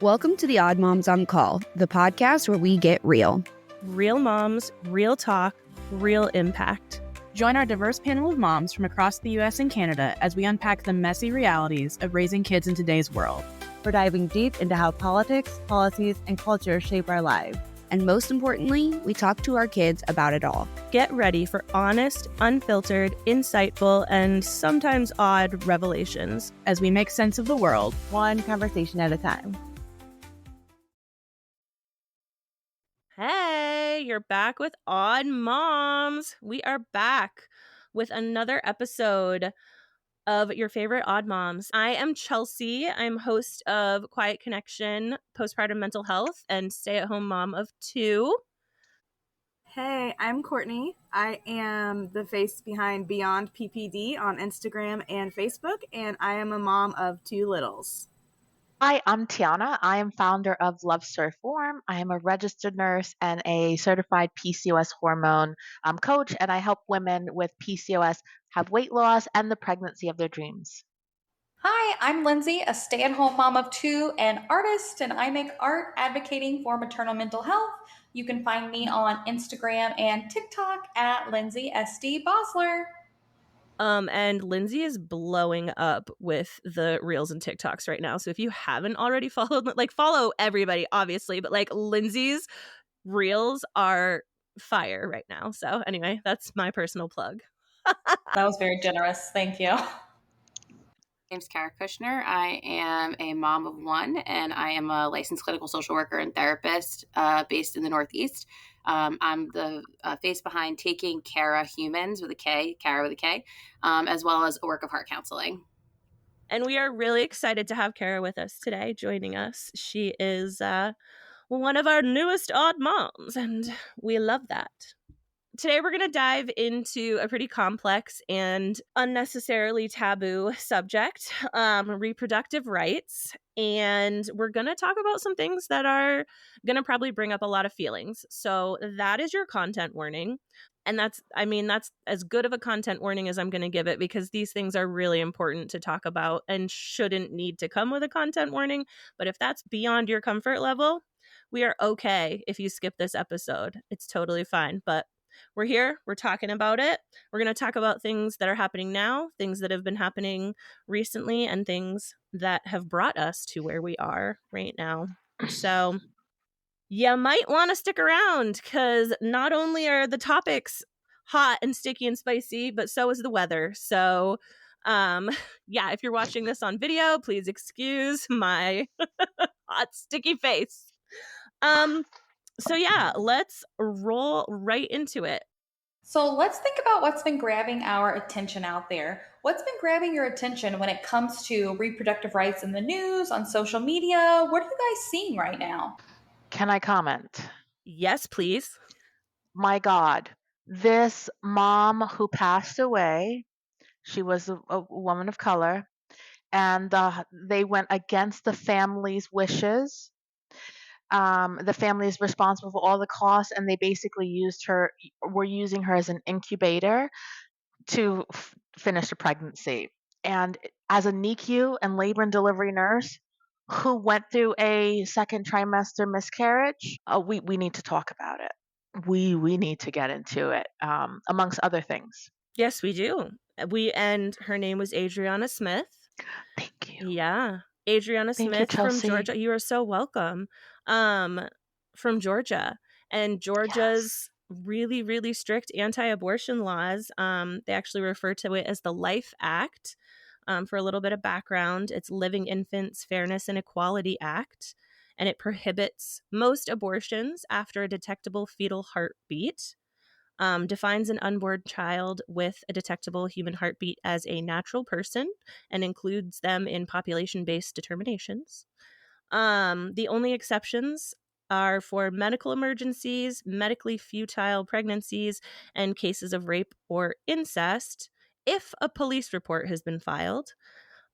Welcome to the Odd Moms on Call, the podcast where we get real. Real moms, real talk, real impact. Join our diverse panel of moms from across the U.S. and Canada as we unpack the messy realities of raising kids in today's world. We're diving deep into how politics, policies, and culture shape our lives. And most importantly, we talk to our kids about it all. Get ready for honest, unfiltered, insightful, and sometimes odd revelations as we make sense of the world, one conversation at a time. Hey, you're back with Odd Moms. We are back with another episode of your favorite Odd Moms. I am Chelsea. I'm host of Quiet Connection, postpartum mental health, and stay-at-home mom of 2. Hey, I'm Courtney. I am the face behind Beyond PPD on Instagram and Facebook, and I am a mom of 2 littles. Hi, I'm Tianna. I am founder of Love Surf Form. I am a registered nurse and a certified PCOS hormone coach, and I help women with PCOS have weight loss and the pregnancy of their dreams. Hi, I'm Lindsey, a stay-at-home mom of 2 and artist, and I make art advocating for maternal mental health. You can find me on Instagram and TikTok at Lindsey SD Bosler. And Lindsey is blowing up with the reels and TikToks right now. So if you haven't already followed, follow everybody, obviously. But Lindsey's reels are fire right now. So anyway, that's my personal plug. That was very generous. Thank you. My name's Kara Kushnir. I am a mom of 1, and I am a licensed clinical social worker and therapist based in the Northeast. I'm the face behind Taking Kara Humans with a K, Kara with a K, as well as a work of heart counseling. And we are really excited to have Kara with us today, joining us. She is one of our newest Odd Moms, and we love that. Today, we're going to dive into a pretty complex and unnecessarily taboo subject, reproductive rights. And we're going to talk about some things that are going to probably bring up a lot of feelings. So that is your content warning. And that's as good of a content warning as I'm going to give it, because these things are really important to talk about and shouldn't need to come with a content warning. But if that's beyond your comfort level, we are okay if you skip this episode. It's totally fine. But we're here. We're talking about it. We're going to talk about things that are happening now, things that have been happening recently, and things that have brought us to where we are right now. So you might want to stick around, because not only are the topics hot and sticky and spicy, but so is the weather. So if you're watching this on video, please excuse my hot, sticky face. So yeah, let's roll right into it. So let's think about what's been grabbing our attention out there. What's been grabbing your attention when it comes to reproductive rights in the news, on social media? What are you guys seeing right now? Can I comment? Yes, please. My God, this mom who passed away, she was a woman of color, and they went against the family's wishes. The family is responsible for all the costs, and they basically were using her as an incubator to finish the pregnancy. And as a NICU and labor and delivery nurse who went through a second trimester miscarriage, we need to talk about it. We need to get into it, amongst other things. Yes, we do. And her name was Adriana Smith. Thank you. Yeah. Adriana Smith from Georgia. You are so welcome. From Georgia. And Georgia's really, really strict anti-abortion laws. They actually refer to it as the Life Act. For a little bit of background, it's Living Infants Fairness and Equality Act, and it prohibits most abortions after a detectable fetal heartbeat. Defines an unborn child with a detectable human heartbeat as a natural person and includes them in population-based determinations. The only exceptions are for medical emergencies, medically futile pregnancies, and cases of rape or incest, if a police report has been filed.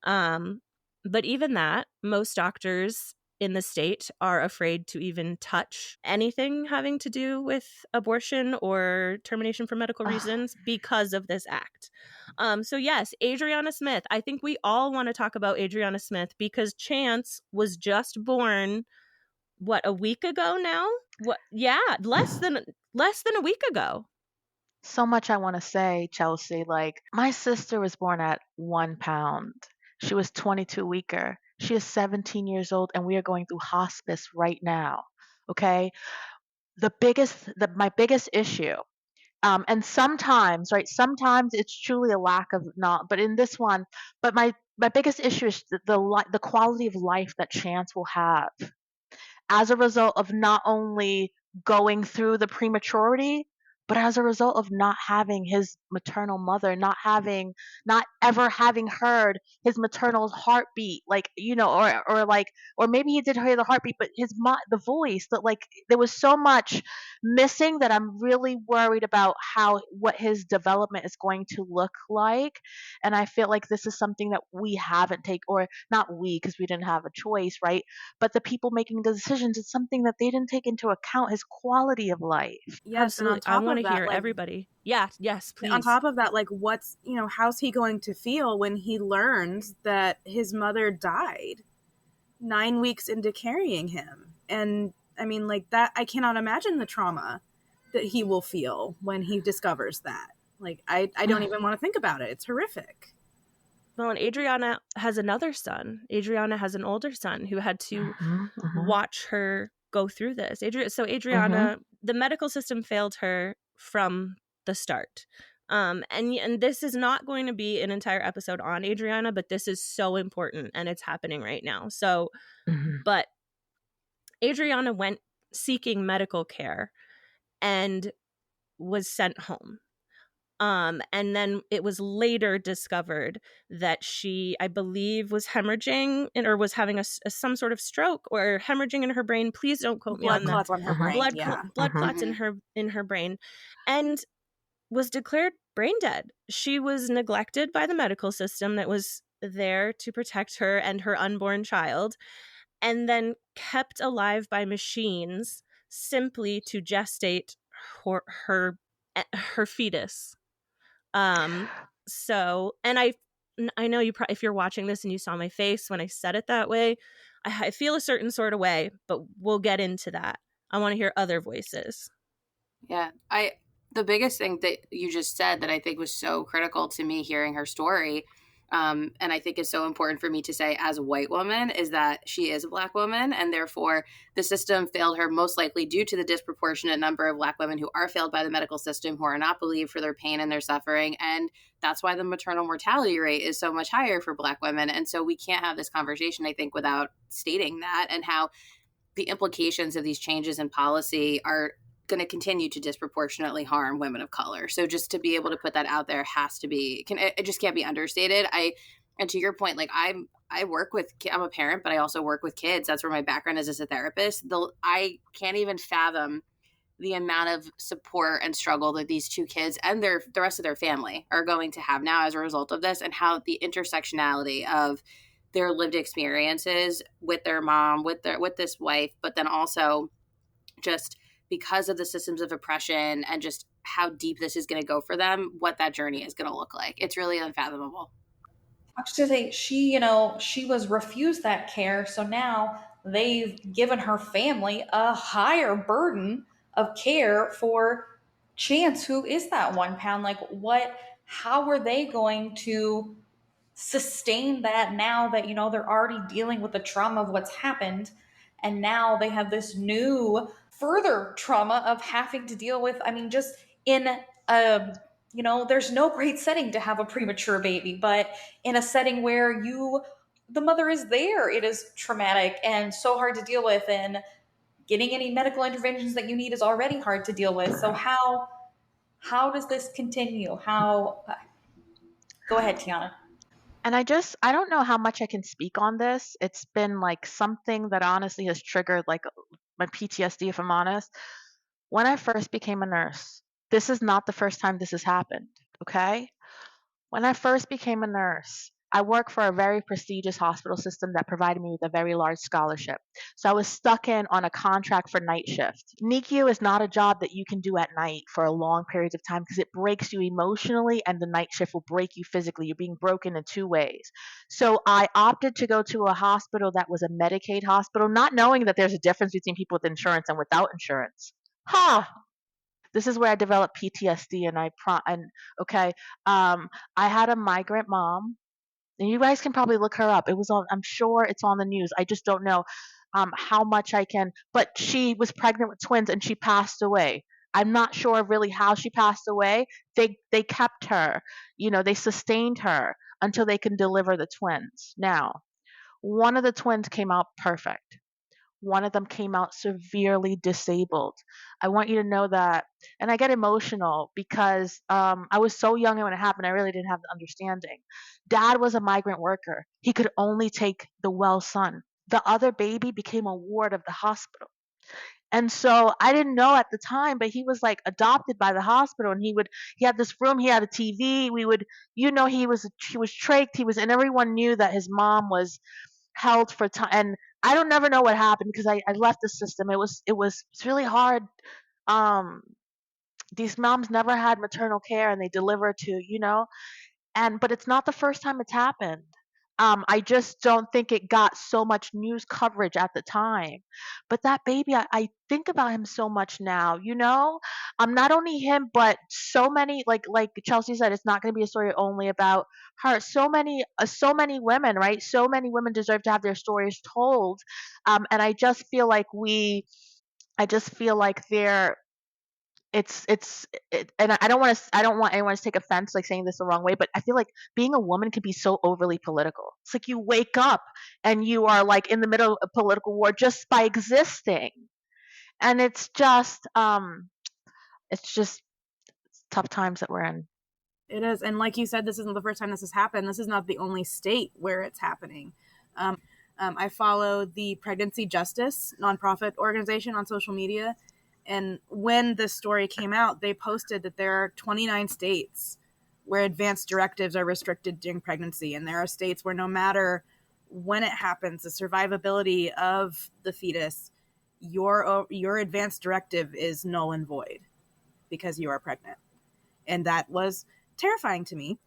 But even that, most doctors in the state are afraid to even touch anything having to do with abortion or termination for medical reasons because of this act. So yes, Adriana Smith. I think we all want to talk about Adriana Smith because Chance was just born, what, a week ago now? What? Yeah, less than a week ago. So much I want to say, Chelsea. Like, my sister was born at 1 pound. She was 22 weeker. She is 17 years old, and we are going through hospice right now. Okay. My biggest issue, and sometimes, right, sometimes it's truly a lack of not, but in this one, but my biggest issue is the quality of life that Chance will have as a result of not only going through the prematurity, but as a result of not having his maternal mother, not ever having heard his maternal heartbeat, like, or maybe he did hear the heartbeat, but the voice, that, like, there was so much missing that I'm really worried about what his development is going to look like. And I feel like this is something that we haven't taken, or not we, because we didn't have a choice, right? But the people making the decisions, it's something that they didn't take into account, his quality of life. Yes, absolutely. I want to hear everybody. Yeah, yes, please. On top of that, like, how's he going to feel when he learns that his mother died 9 weeks into carrying him? And I mean, like, that, I cannot imagine the trauma that he will feel when he discovers that. Like, I don't even want to think about it. It's horrific. Well, and Adriana has another son. Adriana has an older son who had to watch her go through this. Adriana, the medical system failed her from the start. And this is not going to be an entire episode on Adriana, but this is so important and it's happening right now. So, but Adriana went seeking medical care and was sent home. And then it was later discovered that she, I believe, was hemorrhaging or was having some sort of stroke or hemorrhaging in her brain. Please don't quote me on that. Blood clots on her brain. Blood clots in her brain, and was declared brain dead. She was neglected by the medical system that was there to protect her and her unborn child, and then kept alive by machines simply to gestate her fetus. So, and I know if you're watching this and you saw my face when I said it that way, I feel a certain sort of way, but we'll get into that. I want to hear other voices. Yeah. The biggest thing that you just said that I think was so critical to me hearing her story, and I think is so important for me to say as a white woman, is that she is a Black woman, and therefore the system failed her most likely due to the disproportionate number of Black women who are failed by the medical system, who are not believed for their pain and their suffering. And that's why the maternal mortality rate is so much higher for Black women. And so we can't have this conversation, I think, without stating that, and how the implications of these changes in policy are going to continue to disproportionately harm women of color. So just to be able to put that out there it just can't be understated. And to your point, like, I'm a parent, but I also work with kids. That's where my background is as a therapist. I can't even fathom the amount of support and struggle that these two kids and the rest of their family are going to have now as a result of this, and how the intersectionality of their lived experiences with their mom, with this wife, but then also just because of the systems of oppression and just how deep this is going to go for them, what that journey is going to look like. It's really unfathomable. I was going to say, she was refused that care. So now they've given her family a higher burden of care for Chance, who is that 1 pound. Like, how are they going to sustain that now that, they're already dealing with the trauma of what's happened? And now they have this new further trauma of having to deal with, just in there's no great setting to have a premature baby, but in a setting where the mother is there, it is traumatic and so hard to deal with, and getting any medical interventions that you need is already hard to deal with. So how does this continue? Go ahead, Tianna. And I don't know how much I can speak on this. It's been like something that honestly has triggered like my PTSD, if I'm honest. When I first became a nurse, this is not the first time this has happened, okay? When I first became a nurse, I work for a very prestigious hospital system that provided me with a very large scholarship. So I was stuck in on a contract for night shift. NICU is not a job that you can do at night for a long period of time because it breaks you emotionally, and the night shift will break you physically. You're being broken in two ways. So I opted to go to a hospital that was a Medicaid hospital, not knowing that there's a difference between people with insurance and without insurance. This is where I developed PTSD, okay. I had a migrant mom, and you guys can probably look her up. It was on. I'm sure it's on the news. I just don't know how much I can. But she was pregnant with twins, and she passed away. I'm not sure really how she passed away. They kept her. They sustained her until they can deliver the twins. Now, one of the twins came out perfect. One of them came out severely disabled. I want you to know that. And I get emotional because I was so young when it happened. I really didn't have the understanding. Dad was a migrant worker. He could only take the well son. The other baby became a ward of the hospital. And so I didn't know at the time, but he was like adopted by the hospital, and he had this room, he had a TV. He was trached, and everyone knew that his mom was held for time. And I don't never know what happened because I left the system. It's really hard. These moms never had maternal care, and they deliver but it's not the first time it's happened. I just don't think it got so much news coverage at the time. But that baby, I think about him so much now, not only him, but so many, like Chelsea said, it's not going to be a story only about her. So many women, right? So many women deserve to have their stories told. And I just feel like and I don't want anyone to take offense, like saying this the wrong way, but I feel like being a woman can be so overly political. It's like you wake up and you are like in the middle of a political war just by existing. And it's just tough times that we're in. It is. And like you said, this isn't the first time this has happened. This is not the only state where it's happening. I follow the Pregnancy Justice nonprofit organization on social media. And when this story came out, they posted that there are 29 states where advanced directives are restricted during pregnancy. And there are states where no matter when it happens, the survivability of the fetus, your advanced directive is null and void because you are pregnant. And that was terrifying to me,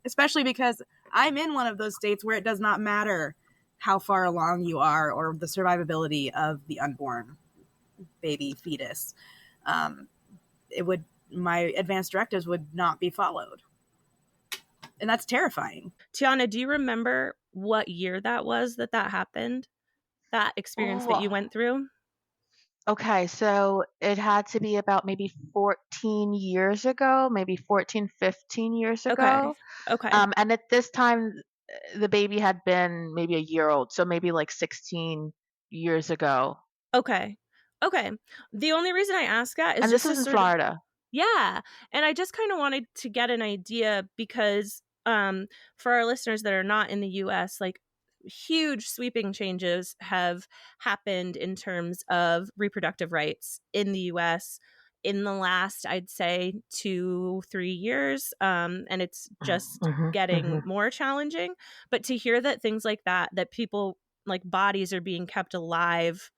especially because I'm in one of those states where it does not matter how far along you are or the survivability of the unborn baby fetus. My advanced directives would not be followed. And that's terrifying. Tianna, do you remember what year that was that happened? That experience that you went through? Okay, so it had to be about maybe 14 years ago, maybe 14, 15 years ago. Okay. And at this time, the baby had been maybe a year old, so maybe like 16 years ago. Okay. The only reason I ask that is and this is in Florida. Yeah. And I just kind of wanted to get an idea because for our listeners that are not in the US, like huge sweeping changes have happened in terms of reproductive rights in the US in the last, I'd say, 2-3 years. And it's just getting more challenging. But to hear that things like that people, like bodies are being kept alive,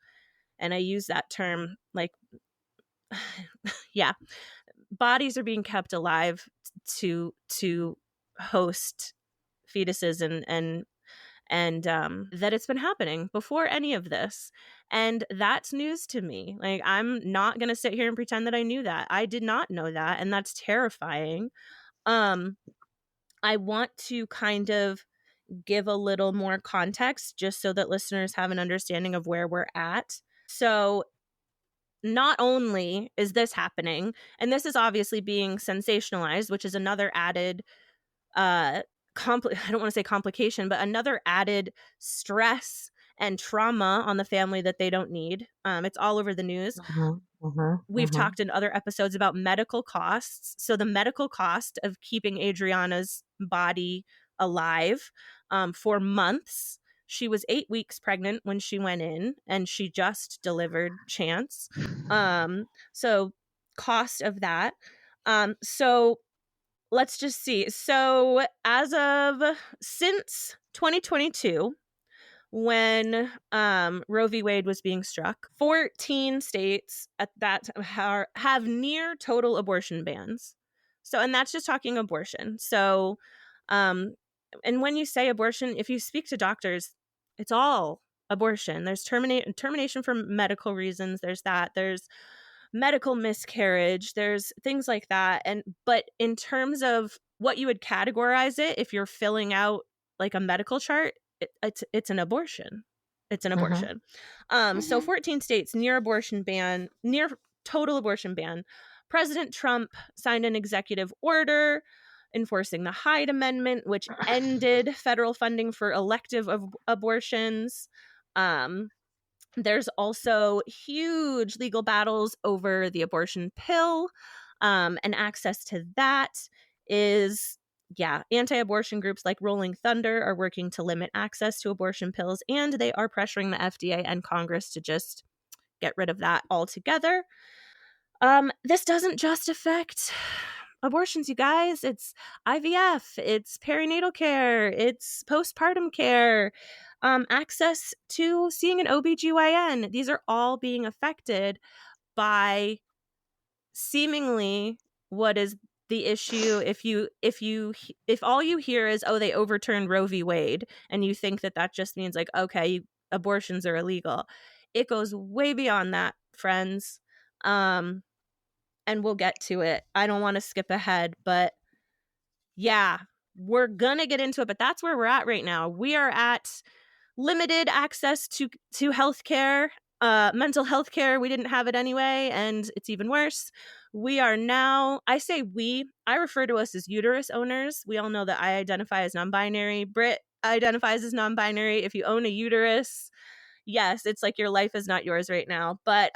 and I use that term like, yeah, bodies are being kept alive to host fetuses and that it's been happening before any of this. And that's news to me. Like, I'm not going to sit here and pretend that I knew that. I did not know that. And that's terrifying. I want to kind of give a little more context just so that listeners have an understanding of where we're at. So not only is this happening, and this is obviously being sensationalized, which is another added, I don't want to say complication, but another added stress and trauma on the family that they don't need. It's all over the news. We've talked in other episodes about medical costs. So the medical cost of keeping Adriana's body alive for months. She was 8 weeks pregnant when she went in, and she just delivered Chance. So cost of that. So let's just see. So since 2022, when Roe v. Wade was being struck, 14 states at that have near total abortion bans. So, and that's just talking abortion. So, and when you say abortion, if you speak to doctors, it's all abortion. There's termination for medical reasons. There's medical miscarriage. There's things like that. But in terms of what you would categorize it, if you're filling out like a medical chart, it's an abortion. It's an abortion. So 14 states near total abortion ban. President Trump signed an executive order enforcing the Hyde Amendment, which ended federal funding for elective abortions. There's also huge legal battles over the abortion pill, and access to that is, anti-abortion groups like Rolling Thunder are working to limit access to abortion pills, and they are pressuring the FDA and Congress to just get rid of that altogether. This doesn't just affect abortions, you guys. It's IVF, it's perinatal care, it's postpartum care, access to seeing an OBGYN. These are all being affected by seemingly what is the issue. If all you hear is, oh, they overturned Roe v. Wade, and you think that just means like, okay, abortions are illegal. It goes way beyond that, friends. And we'll get to it. I don't want to skip ahead, but yeah, we're gonna get into it. But that's where we're at right now. We are at limited access to healthcare, mental health care. We didn't have it anyway, and it's even worse. We are now, I refer to us as uterus owners. We all know that I identify as non-binary. Britt identifies as non-binary. If you own a uterus, yes, it's like your life is not yours right now. But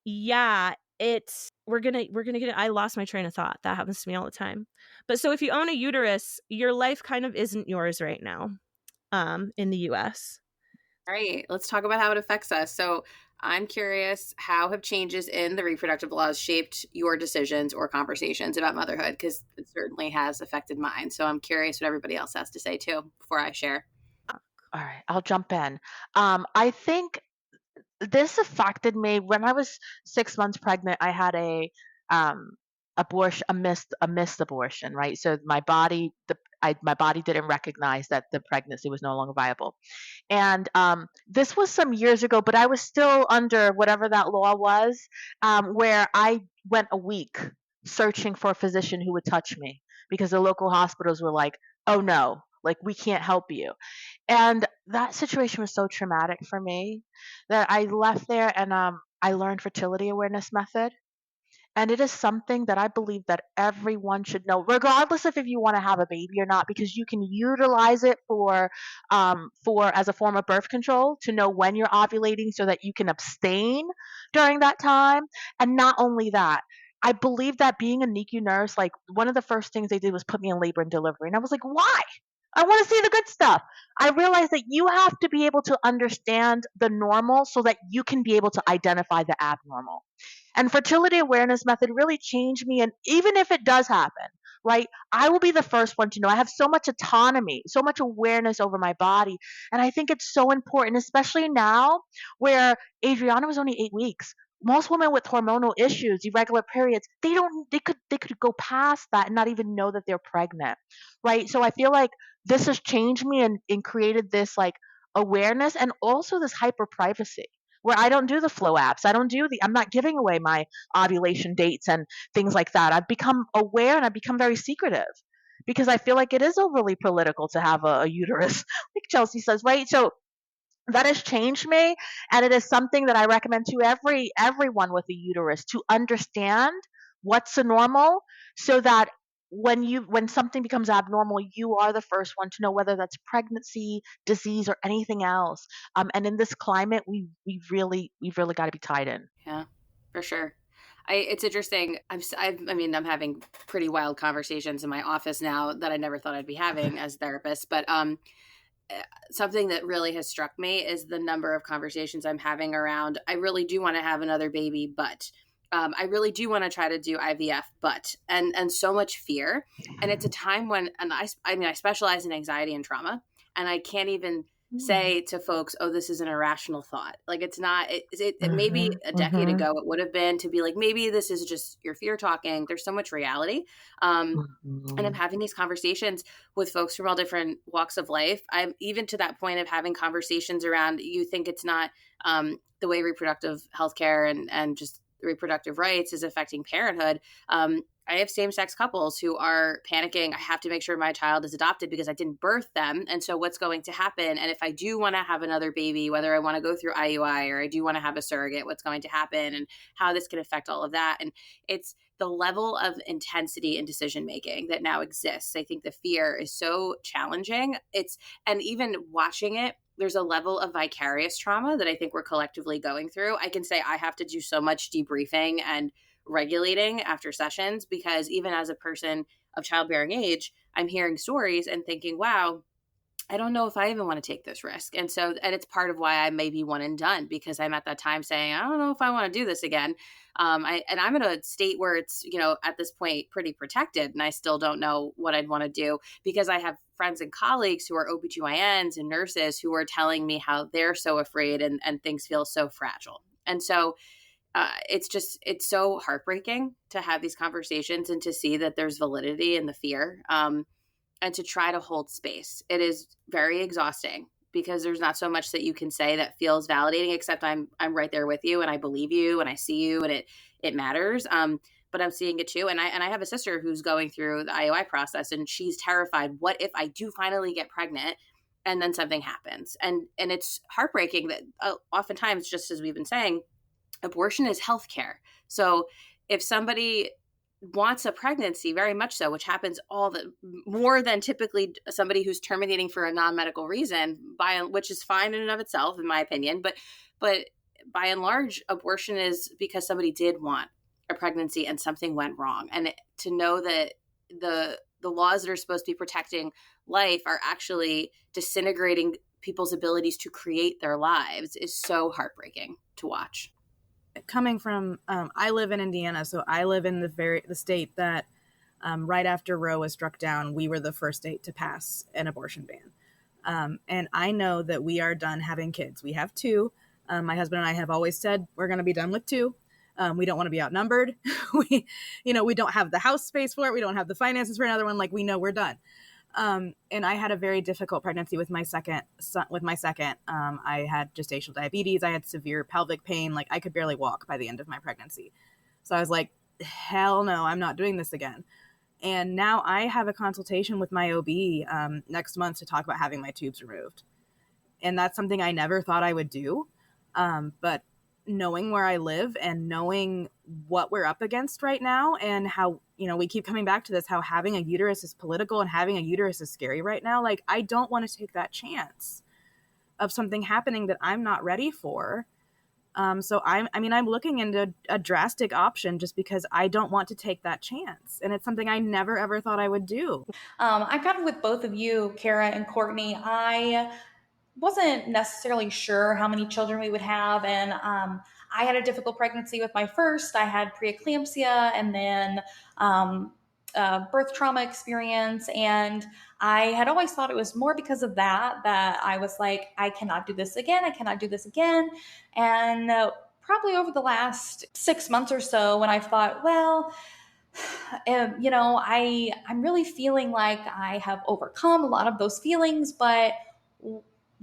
yeah, we're gonna get, I lost my train of thought. That happens to me all the time. But so if you own a uterus, your life kind of isn't yours right now, in the US. All right, let's talk about how it affects us. So I'm curious, how have changes in the reproductive laws shaped your decisions or conversations about motherhood? Because it certainly has affected mine. So I'm curious what everybody else has to say too before I share. All right, I'll jump in. I think this affected me when I was 6 months pregnant. I had a missed abortion, right? So my body didn't recognize that the pregnancy was no longer viable. And this was some years ago, but I was still under whatever that law was, where I went a week searching for a physician who would touch me because the local hospitals were like, oh no, like we can't help you. And that situation was so traumatic for me that I left there and I learned fertility awareness method. And it is something that I believe that everyone should know, regardless of if you want to have a baby or not, because you can utilize it for as a form of birth control to know when you're ovulating so that you can abstain during that time. And not only that, I believe that being a NICU nurse, like one of the first things they did was put me in labor and delivery. And I was like, why? I want to see the good stuff. I realized that you have to be able to understand the normal so that you can be able to identify the abnormal. And fertility awareness method really changed me. And even if it does happen, right, I will be the first one to know. I have so much autonomy, so much awareness over my body. And I think it's so important, especially now where Adriana was only 8 weeks. Most women with hormonal issues, irregular periods, they could go past that and not even know that they're pregnant, right? So I feel like this has changed me and created this like awareness and also this hyper privacy where I don't do the flow apps. I'm not giving away my ovulation dates and things like that. I've become aware and I've become very secretive because I feel like it is overly political to have a uterus, like Chelsea says, right? So that has changed me, and it is something that I recommend to everyone with a uterus to understand what's the normal so that when something becomes abnormal, you are the first one to know whether that's pregnancy, disease, or anything else. And in this climate, we've really got to be tied in. Yeah, for sure. It's interesting. I'm having pretty wild conversations in my office now that I never thought I'd be having as a therapist. But something that really has struck me is the number of conversations I'm having around, I really do want to have another baby, but I really do want to try to do IVF, but, and so much fear. And it's a time when, and I specialize in anxiety and trauma, and I can't even say to folks, oh, this is an irrational thought. Like, it's not, it maybe a decade ago, it would have been to be like, maybe this is just your fear talking. There's so much reality. And I'm having these conversations with folks from all different walks of life. I'm even to that point of having conversations around, you think it's not the way reproductive healthcare and just reproductive rights is affecting parenthood. I have same-sex couples who are panicking. I have to make sure my child is adopted because I didn't birth them. And so what's going to happen? And if I do want to have another baby, whether I want to go through IUI or I do want to have a surrogate, what's going to happen and how this can affect all of that. And it's the level of intensity in decision-making that now exists. I think the fear is so challenging. And even watching it, there's a level of vicarious trauma that I think we're collectively going through. I can say I have to do so much debriefing and regulating after sessions because even as a person of childbearing age, I'm hearing stories and thinking, wow, I don't know if I even want to take this risk. And it's part of why I may be one and done because I'm at that time saying, I don't know if I want to do this again. I'm in a state where it's, at this point pretty protected and I still don't know what I'd want to do because I have friends and colleagues who are OBGYNs and nurses who are telling me how they're so afraid and things feel so fragile. And so it's so heartbreaking to have these conversations and to see that there's validity in the fear and to try to hold space. It is very exhausting because there's not so much that you can say that feels validating, except I'm right there with you and I believe you and I see you and it matters. But I'm seeing it too. And I have a sister who's going through the IUI process and she's terrified. What if I do finally get pregnant and then something happens? And it's heartbreaking that oftentimes, just as we've been saying, abortion is healthcare. So if somebody wants a pregnancy, very much so, which happens more than typically somebody who's terminating for a non-medical reason, which is fine in and of itself, in my opinion. But by and large, abortion is because somebody did want a pregnancy and something went wrong. And to know that the laws that are supposed to be protecting life are actually disintegrating people's abilities to create their lives is so heartbreaking to watch. Coming from, I live in Indiana, so I live in the state that right after Roe was struck down, we were the first state to pass an abortion ban. And I know that we are done having kids. We have 2. My husband and I have always said we're going to be done with 2. We don't want to be outnumbered. We don't have the house space for it. We don't have the finances for another one. Like, we know we're done. And I had a very difficult pregnancy with my second son. I had gestational diabetes. I had severe pelvic pain. Like, I could barely walk by the end of my pregnancy. So I was like, hell no, I'm not doing this again. And now I have a consultation with my OB next month to talk about having my tubes removed. And that's something I never thought I would do. But knowing where I live and knowing what we're up against right now and how, we keep coming back to this, how having a uterus is political and having a uterus is scary right now. Like, I don't want to take that chance of something happening that I'm not ready for. So I'm looking into a drastic option just because I don't want to take that chance. And it's something I never, ever thought I would do. I'm kind of with both of you, Kara and Courtney. I wasn't necessarily sure how many children we would have. And I had a difficult pregnancy with my first. I had preeclampsia and then birth trauma experience. And I had always thought it was more because of that I was like, I cannot do this again. I cannot do this again. And probably over the last 6 months or so, when I thought, well, I'm really feeling like I have overcome a lot of those feelings, but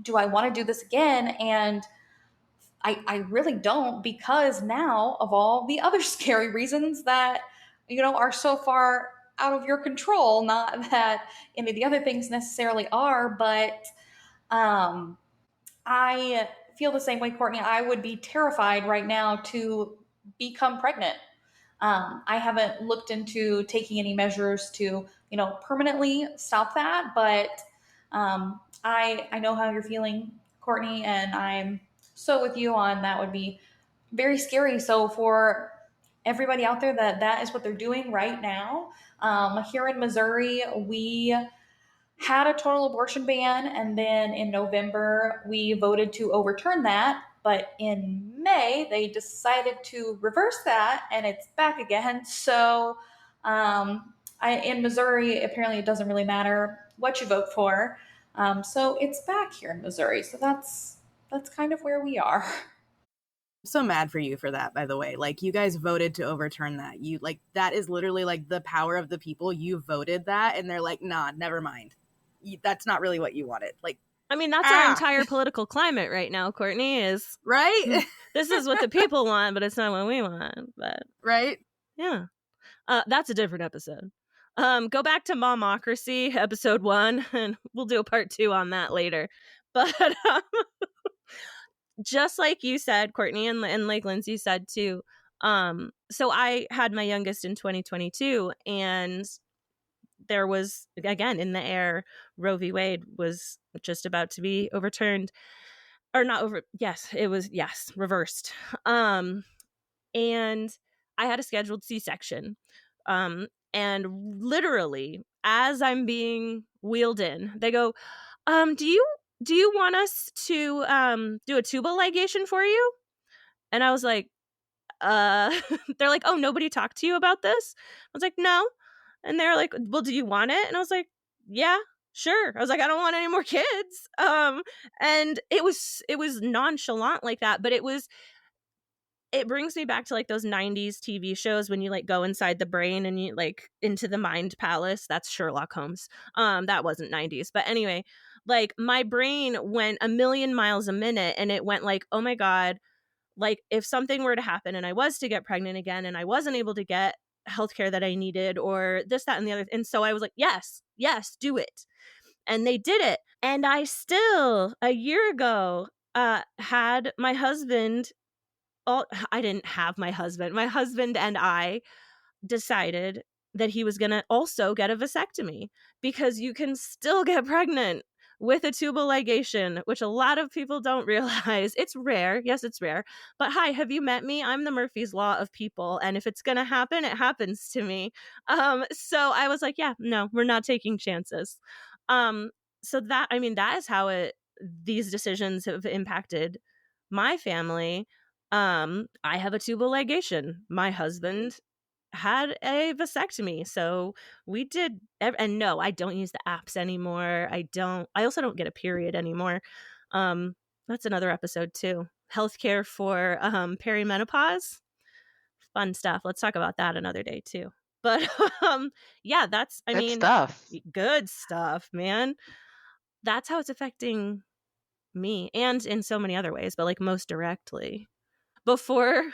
do I want to do this again? And I really don't, because now of all the other scary reasons that, are so far out of your control, not that any of the other things necessarily are, but I feel the same way, Courtney. I would be terrified right now to become pregnant. I haven't looked into taking any measures to, permanently stop that, but I know how you're feeling, Courtney, and I'm so with you on that would be very scary. So for everybody out there that is what they're doing right now, here in Missouri, we had a total abortion ban, and then in November, we voted to overturn that. But in May, they decided to reverse that, and it's back again. So in Missouri, apparently it doesn't really matter what you vote for. So it's back here in Missouri. So that's kind of where we are. I'm so mad for you for that, by the way. Like, you guys voted to overturn that. You, like, that is literally like the power of the people. You voted that, and they're like, nah, never mind. That's not really what you wanted. Like, I mean, that's our entire political climate right now, Courtney, is right? This is what the people want, but it's not what we want. But right? Yeah. That's a different episode. Go back to Momocracy, episode 1, and we'll do a part 2 on that later. But just like you said, Courtney, and like Lindsey said too, so I had my youngest in 2022, and there was, again, in the air, Roe v. Wade was just about to be overturned. Or not over, yes, it was, yes, reversed. And I had a scheduled C-section. And literally, as I'm being wheeled in, they go, do you want us to do a tubal ligation for you? And I was like, they're like, oh, nobody talked to you about this? I was like, no. And they're like, well, do you want it? And I was like, yeah, sure. I was like, I don't want any more kids. And it was nonchalant like that, but it brings me back to like those 90s TV shows when you like go inside the brain and you like into the mind palace. That's Sherlock Holmes. That wasn't 90s. But anyway, like my brain went a million miles a minute, and it went like, oh my God, like if something were to happen and I was to get pregnant again and I wasn't able to get healthcare that I needed, or this, that, and the other. And so I was like, yes, do it. And they did it. And I still, a year ago, had my husband. I didn't have my husband. My husband and I decided that he was going to also get a vasectomy, because you can still get pregnant with a tubal ligation, which a lot of people don't realize. It's rare. Yes, it's rare. But hi, have you met me? I'm the Murphy's Law of people. And if it's going to happen, it happens to me. So I was like, yeah, no, we're not taking chances. So that, I mean, that is how these decisions have impacted my family. I have a tubal ligation. My husband had a vasectomy, so we did. And no, I don't use the apps anymore. I also don't get a period anymore. That's another episode too. Healthcare for perimenopause. Fun stuff. Let's talk about that another day too. But yeah, that's, I mean, good stuff, man. That's how it's affecting me, and in so many other ways, but like most directly. Before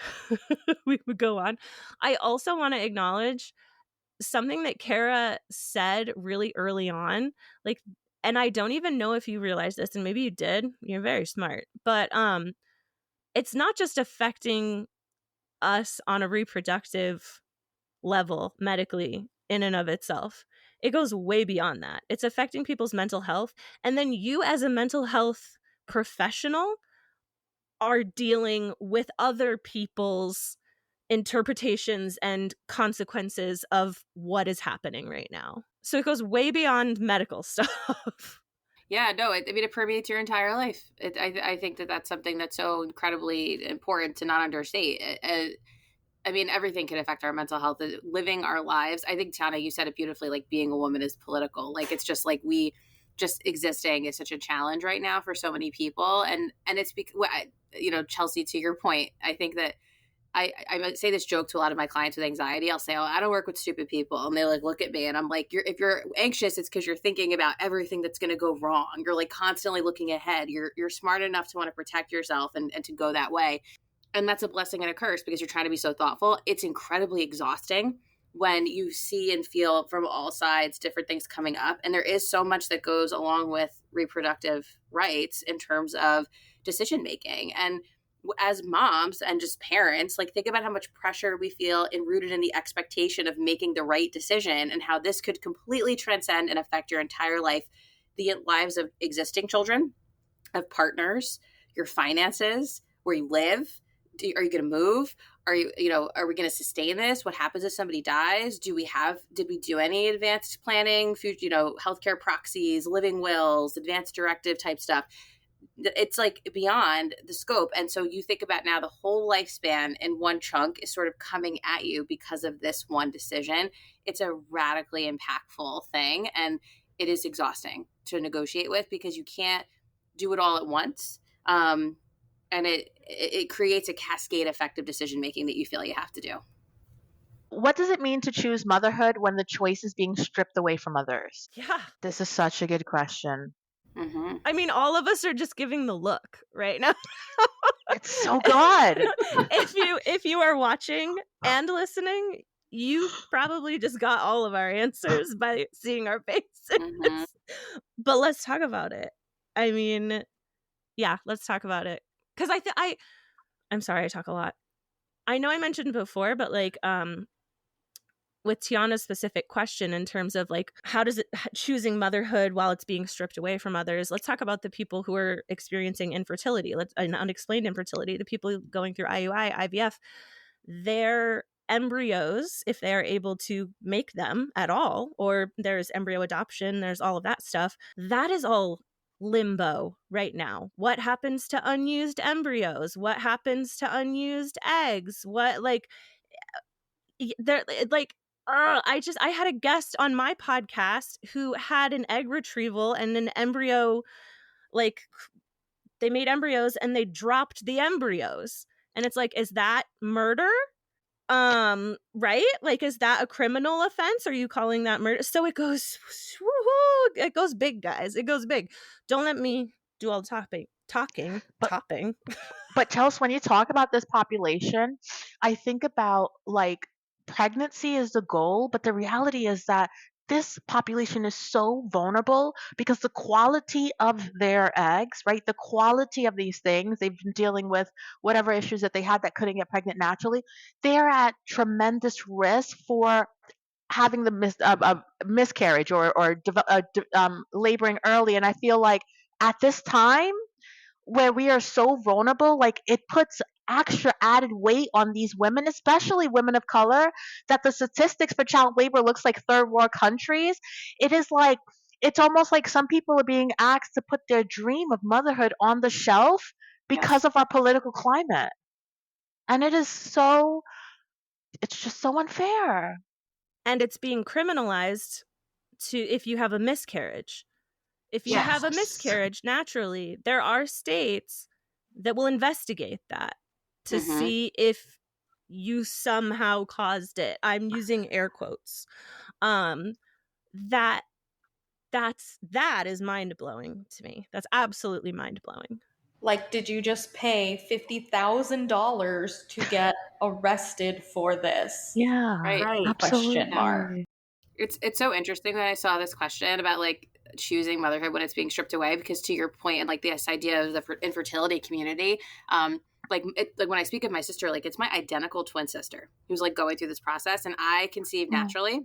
we would go on, I also want to acknowledge something that Kara said really early on, like, and I don't even know if you realized this, and maybe you did. You're very smart, but it's not just affecting us on a reproductive level medically in and of itself. It goes way beyond that. It's affecting people's mental health, and then you as a mental health professional are dealing with other people's interpretations and consequences of what is happening right now. So it goes way beyond medical stuff. Yeah, no, I mean, it permeates your entire life. I think that that's something that's so incredibly important to not understate. I mean, everything can affect our mental health, living our lives. I think, Tianna, you said it beautifully, like being a woman is political. Like, it's just like just existing is such a challenge right now for so many people. And it's because, Chelsea, to your point, I think that I say this joke to a lot of my clients with anxiety. I'll say, oh, I don't work with stupid people. And they like look at me and I'm like, if you're anxious, it's because you're thinking about everything that's going to go wrong. You're like constantly looking ahead. You're smart enough to want to protect yourself and to go that way. And that's a blessing and a curse because you're trying to be so thoughtful. It's incredibly exhausting when you see and feel from all sides different things coming up. And there is so much that goes along with reproductive rights in terms of decision making. And as moms and just parents, like think about how much pressure we feel and rooted in the expectation of making the right decision and how this could completely transcend and affect your entire life, the lives of existing children, of partners, your finances, where you live. Are you going to move? Are we going to sustain this? What happens if somebody dies? Did we do any advanced planning, healthcare proxies, living wills, advanced directive type stuff? it's like beyond the scope. And so you think about now the whole lifespan in one chunk is sort of coming at you because of this one decision. It's a radically impactful thing, and it is exhausting to negotiate with because you can't do it all at once. And it creates a cascade effect of decision making that you feel you have to do. What does it mean to choose motherhood when the choice is being stripped away from others? Yeah. This is such a good question. Mm-hmm. I mean, all of us are just giving the look right now. It's so good. If you are watching and listening, you probably just got all of our answers by seeing our faces. Mm-hmm. But let's talk about it. I mean, yeah, let's talk about it. Because I'm sorry, I talk a lot. I know I mentioned before, but like with Tianna's specific question in terms of like, how does it choosing motherhood while it's being stripped away from others? Let's talk about the people who are experiencing infertility, unexplained infertility, the people going through IUI, IVF, their embryos, if they are able to make them at all, or there's embryo adoption, there's all of that stuff, that is all limbo right now. What happens to unused embryos? What happens to unused eggs? What, like, they're like, I had a guest on my podcast who had an egg retrieval and an embryo, like they made embryos and they dropped the embryos. And it's like, is that murder? Right? Like, is that a criminal offense? Are you calling that murder? So it goes, woohoo, it goes big, guys. It goes big. Don't let me do all the talking. But Chelsea, when you talk about this population, I think about like pregnancy is the goal, but the reality is that this population is so vulnerable because the quality of their eggs, right? The quality of these things, they've been dealing with whatever issues that they had that couldn't get pregnant naturally. They're at tremendous risk for having the miscarriage or laboring early. And I feel like at this time, where we are so vulnerable, like it puts extra added weight on these women, especially women of color, that the statistics for child labor looks like third world countries. It is like, it's almost like some people are being asked to put their dream of motherhood on the shelf because of our political climate. And it's just so unfair. And it's being criminalized if you have a miscarriage. If you have a miscarriage naturally, there are states that will investigate that to see if you somehow caused it. I'm using air quotes. That is mind-blowing to me. That's absolutely mind-blowing. Like, did you just pay $50,000 to get arrested for this? Yeah, right. Absolutely. Question mark. It's so interesting that I saw this question about like choosing motherhood when it's being stripped away, because to your point, and like this idea of the infertility community, like when I speak of my sister, like it's my identical twin sister who's like going through this process, and I conceived naturally,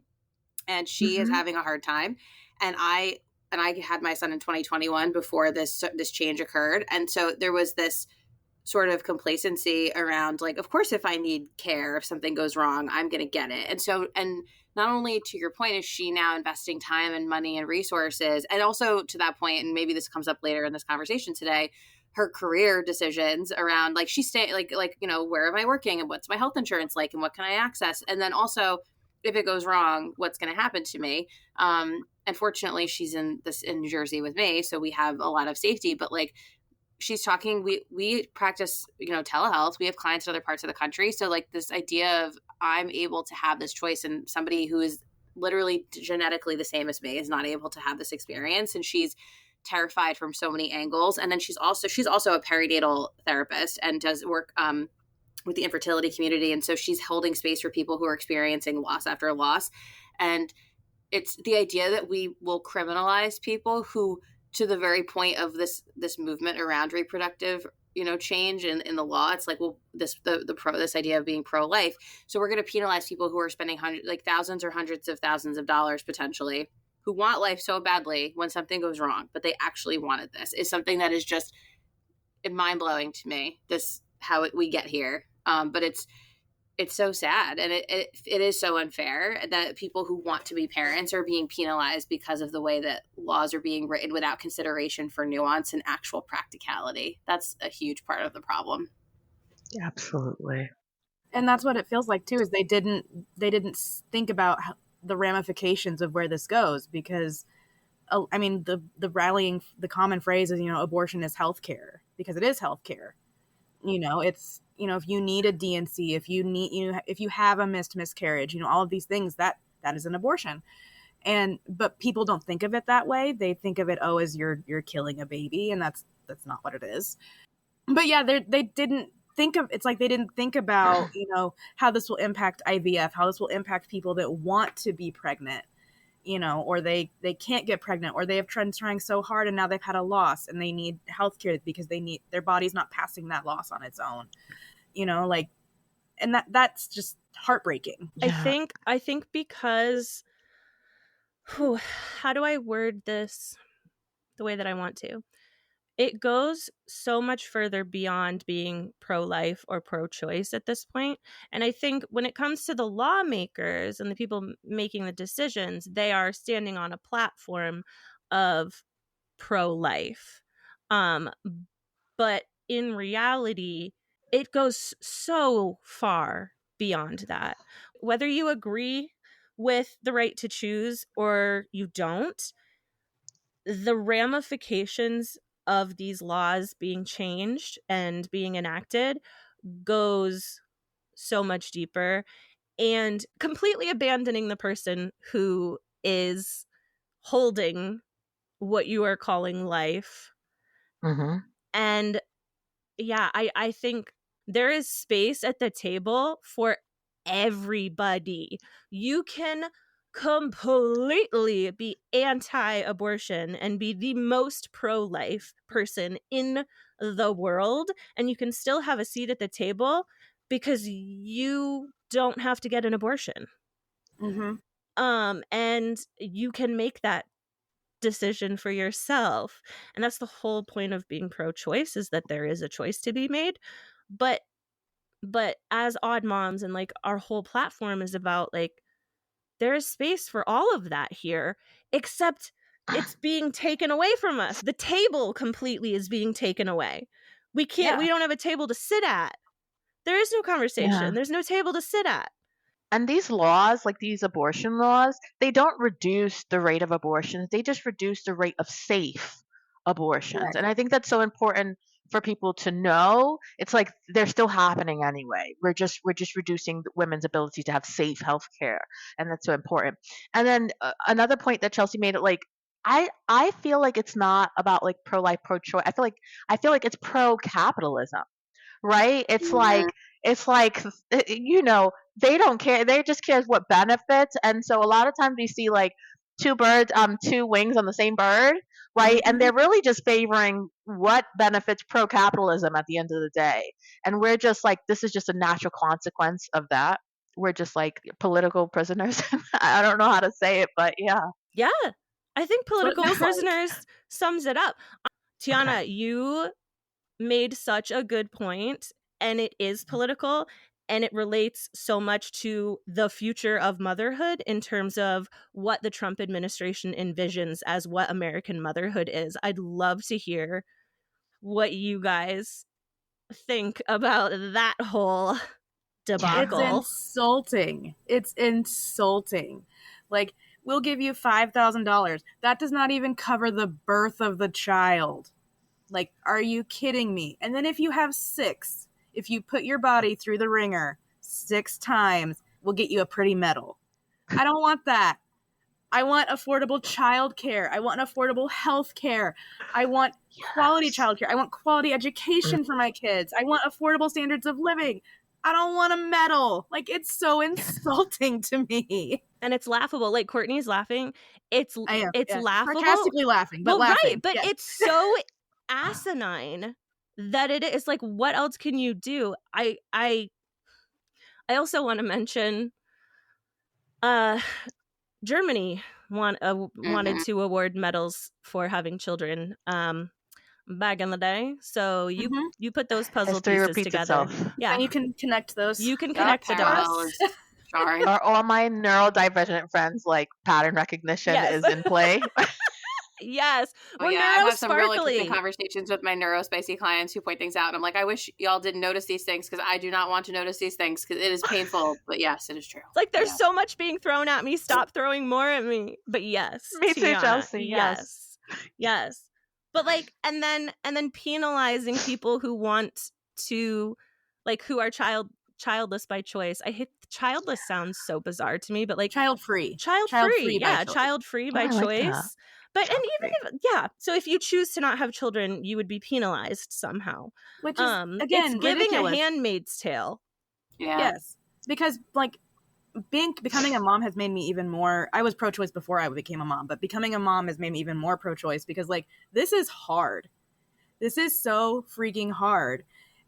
and she is having a hard time, and I had my son in 2021 before this change occurred, and so there was this sort of complacency around like, of course, if I need care, if something goes wrong, I'm going to get it. And so, and not only to your point, is she now investing time and money and resources, and also to that point, and maybe this comes up later in this conversation today, her career decisions around like she's staying like, you know, where am I working and what's my health insurance like and what can I access? And then also if it goes wrong, what's going to happen to me? And fortunately she's in New Jersey with me. So we have a lot of safety, but like, she's talking, we practice, you know, telehealth. We have clients in other parts of the country. So like this idea of I'm able to have this choice, and somebody who is literally genetically the same as me is not able to have this experience. And she's terrified from so many angles. And then she's also a perinatal therapist and does work with the infertility community. And so she's holding space for people who are experiencing loss after loss. And it's the idea that we will criminalize people who, to the very point of this movement around reproductive, you know, change in the law, it's like, well, this idea of being pro-life. So we're going to penalize people who are spending thousands or hundreds of thousands of dollars potentially, who want life so badly when something goes wrong, but they actually wanted this, is something that is just mind blowing to me. This how we get here, but it's it's so sad, and it is so unfair that people who want to be parents are being penalized because of the way that laws are being written without consideration for nuance and actual practicality. That's a huge part of the problem. Absolutely. And that's what it feels like too, is they didn't think about the ramifications of where this goes, because I mean, the common phrase is, abortion is healthcare, because it is healthcare. It's, if you need a DNC, if you have a miscarriage, all of these things, that is an abortion. But people don't think of it that way. They think of it, as you're killing a baby, and that's not what it is. But yeah, they didn't think of, it's like they didn't think about, how this will impact IVF, how this will impact people that want to be pregnant, or they can't get pregnant, or they have been trying so hard and now they've had a loss and they need healthcare because their body's not passing that loss on its own, and that's just heartbreaking. Yeah. I think because, how do I word this the way that I want to? It goes so much further beyond being pro-life or pro-choice at this point. And I think when it comes to the lawmakers and the people making the decisions, they are standing on a platform of pro-life. But in reality, it goes so far beyond that. Whether you agree with the right to choose or you don't, the ramifications of these laws being changed and being enacted goes so much deeper, and completely abandoning the person who is holding what you are calling life. Mm-hmm. And yeah, I think there is space at the table for everybody. You can completely be anti-abortion and be the most pro-life person in the world, and you can still have a seat at the table because you don't have to get an abortion. Mm-hmm. And you can make that decision for yourself, and that's the whole point of being pro-choice, is that there is a choice to be made. But as odd moms, and like our whole platform is about, like, there is space for all of that here, except it's being taken away from us. The table completely is being taken away. We don't have a table to sit at. There is no conversation. Yeah. There's no table to sit at. And these laws, like these abortion laws, they don't reduce the rate of abortions. They just reduce the rate of safe abortions. Right. And I think that's so important for people to know. It's like they're still happening anyway. We're just reducing women's ability to have safe health care, and that's so important. And then another point that Chelsea made, it like I feel like it's not about like pro-life, pro-choice. I feel like it's pro-capitalism. Right? It's like they don't care. They just cares what benefits. And so a lot of times we see like two wings on the same bird, right? And they're really just favoring what benefits pro-capitalism at the end of the day. And we're just like, this is just a natural consequence of that. We're just like political prisoners. I don't know how to say it, but yeah. Yeah. I think political prisoners sums it up. Tianna, you made such a good point, and it is political, and it relates so much to the future of motherhood in terms of what the Trump administration envisions as what American motherhood is. I'd love to hear what you guys think about that whole debacle. It's insulting. Like, we'll give you $5,000. That does not even cover the birth of the child. Like, are you kidding me? And then if you have 6, if you put your body through the ringer 6 times, we'll get you a pretty medal. I don't want that. I want affordable childcare. I want affordable health care. I want quality childcare. I want quality education for my kids. I want affordable standards of living. I don't want a medal. Like, it's so insulting to me. And it's laughable. Like, Courtney's laughing. It's laughable. Sarcastically laughing, but laughing. Right, but it's so asinine that it is. Like, what else can you do? I also want to mention Germany wanted to award medals for having children. back in the day. So you Mhm. you put those puzzle History pieces repeats together. itself. Yeah. And you can connect those. You can dots. connect the Parallel dots. is jarring. Are all my neurodivergent friends like pattern recognition Yes. is in play? Yes. Oh We're yeah, I have some real interesting neurosparkly. conversations with my neurospicy clients who point things out. And I'm like, I wish y'all didn't notice these things because I do not want to notice these things because it is painful. But yes, it is true. It's like there's Yeah. so much being thrown at me. Stop throwing more at me. But yes, Me too, Tianna, Chelsea, yes. yes. But like, and then penalizing people who want to, like, who are childless by choice. I hate childless sounds so bizarre to me, but like Child free. child Child free, free by yeah, choice. child free by I like choice. that. But Child and even free. if so if you choose to not have children, you would be penalized somehow. Which is, It's again, giving ridiculous. a Handmaid's Tale. Yeah. Yes. Because, like, becoming a mom has made me even more. I was pro-choice before I became a mom, but becoming a mom has made me even more pro-choice because, like, this is hard. This is so freaking hard.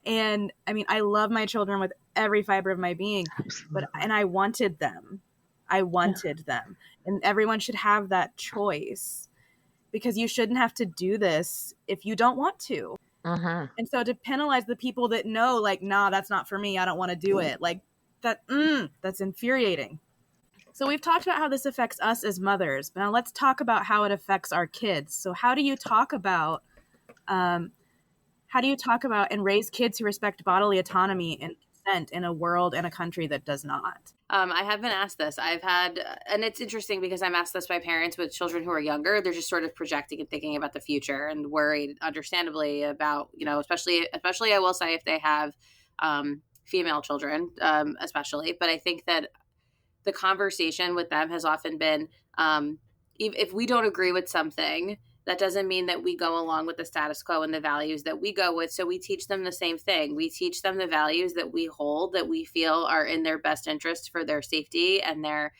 And I mean, I love my children with every fiber of my being, and I wanted them. And everyone should have that choice because you shouldn't have to do this if you don't want to. Mm-hmm. And so to penalize the people that know, like, nah, that's not for me, I don't want to do it, like, that's infuriating. So we've talked about how this affects us as mothers. Now let's talk about how it affects our kids. So how do you talk about and raise kids who respect bodily autonomy and consent in a world and a country that does not? I have been asked this. I've had, and it's interesting because I'm asked this by parents with children who are younger. They're just sort of projecting and thinking about the future and worried, understandably, about, especially I will say if they have female children, especially. But I think that the conversation with them has often been, if we don't agree with something, that doesn't mean that we go along with the status quo and the values that we go with. So we teach them the same thing. We teach them the values that we hold, that we feel are in their best interest for their safety, and are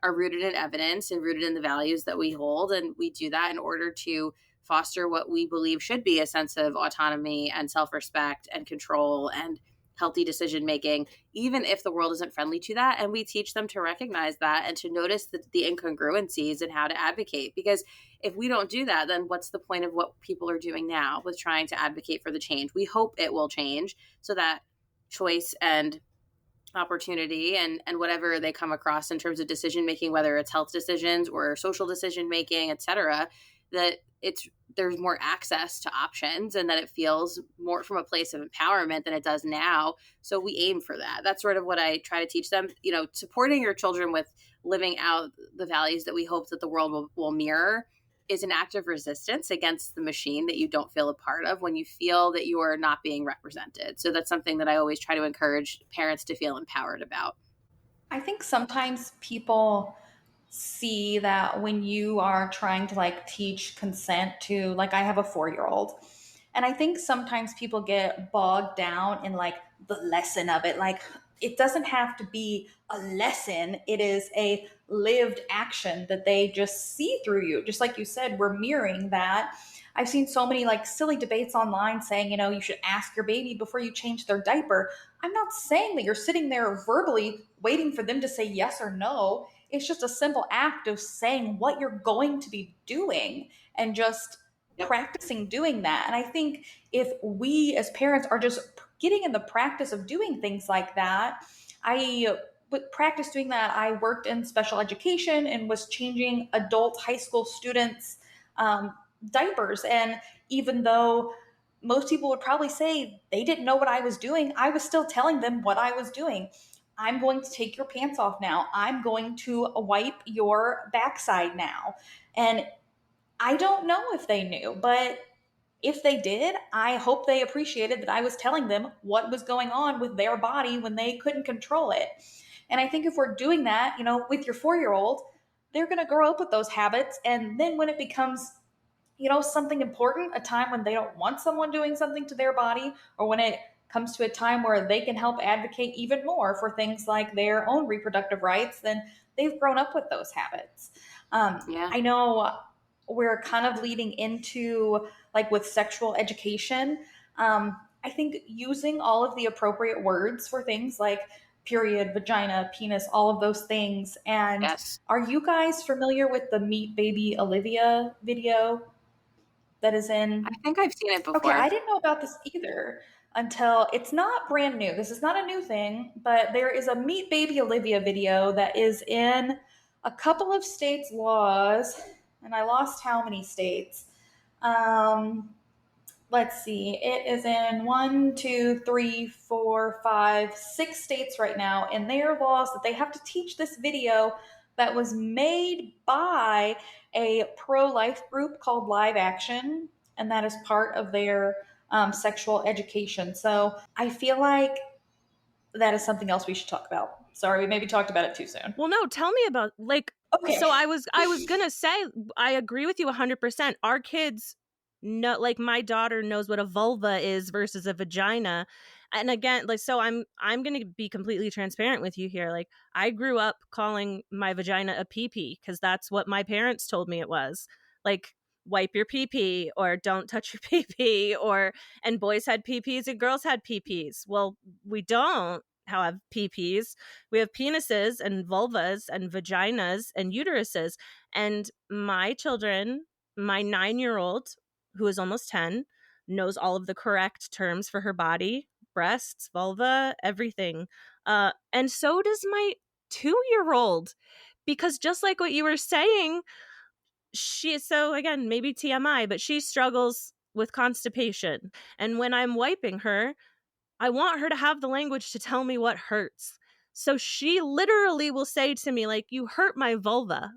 rooted in evidence and rooted in the values that we hold. And we do that in order to foster what we believe should be a sense of autonomy and self-respect and control and healthy decision making, even if the world isn't friendly to that. And we teach them to recognize that and to notice the incongruencies and how to advocate. Because if we don't do that, then what's the point of what people are doing now with trying to advocate for the change? We hope it will change so that choice and opportunity and whatever they come across in terms of decision making, whether it's health decisions or social decision making, et cetera, that there's more access to options and that it feels more from a place of empowerment than it does now. So we aim for that. That's sort of what I try to teach them. Supporting your children with living out the values that we hope that the world will mirror is an act of resistance against the machine that you don't feel a part of when you feel that you are not being represented. So that's something that I always try to encourage parents to feel empowered about. I think sometimes people see that when you are trying to like teach consent to, like, I have a 4-year-old, and I think sometimes people get bogged down in like the lesson of it. Like, it doesn't have to be a lesson. It is a lived action that they just see through you. Just like you said, we're mirroring that. I've seen so many like silly debates online saying, you should ask your baby before you change their diaper. I'm not saying that you're sitting there verbally waiting for them to say yes or no. It's just a simple act of saying what you're going to be doing and just practicing doing that. And I think if we as parents are just getting in the practice of doing things like that, I would practice doing that. I worked in special education and was changing adult high school students' diapers. And even though most people would probably say they didn't know what I was doing, I was still telling them what I was doing. I'm going to take your pants off now. I'm going to wipe your backside now. And I don't know if they knew, but if they did, I hope they appreciated that I was telling them what was going on with their body when they couldn't control it. And I think if we're doing that, with your 4-year-old, they're going to grow up with those habits. And then when it becomes something important, a time when they don't want someone doing something to their body, or when it comes to a time where they can help advocate even more for things like their own reproductive rights, then they've grown up with those habits. I know we're kind of leading into, like, with sexual education. I think using all of the appropriate words for things like period, vagina, penis, all of those things. And Yes. Are you guys familiar with the Meet Baby Olivia video? that is in. I think I've seen it before. Okay, I didn't know about this either until it's not brand new. This is not a new thing, but there is a Meet Baby Olivia video that is in a couple of states' laws, and I lost how many states. Let's see, it is in 1, 2, 3, 4, 5, 6 states right now, and their laws that they have to teach this video that was made by a pro-life group called Live Action, and that is part of their sexual education. So I feel like that is something else we should talk about. Sorry, we maybe talked about it too soon. Well, no, tell me about, like, Okay. So I was gonna say, I agree with you 100%. Our kids know, like, my daughter knows what a vulva is versus a vagina. And again, like, so I'm gonna be completely transparent with you here. Like, I grew up calling my vagina a pee-pee because that's what my parents told me it was. Like, wipe your pee-pee, or don't touch your pee-pee, and boys had pee-pees and girls had pee-pees. Well, we don't have pee-pees. We have penises and vulvas and vaginas and uteruses. And my children, my 9-year-old, who is almost 10, knows all of the correct terms for her body: breasts, vulva, everything. And so does my 2-year-old, because just like what you were saying, so again, maybe TMI, but she struggles with constipation. And when I'm wiping her, I want her to have the language to tell me what hurts. So she literally will say to me, like, "You hurt my vulva."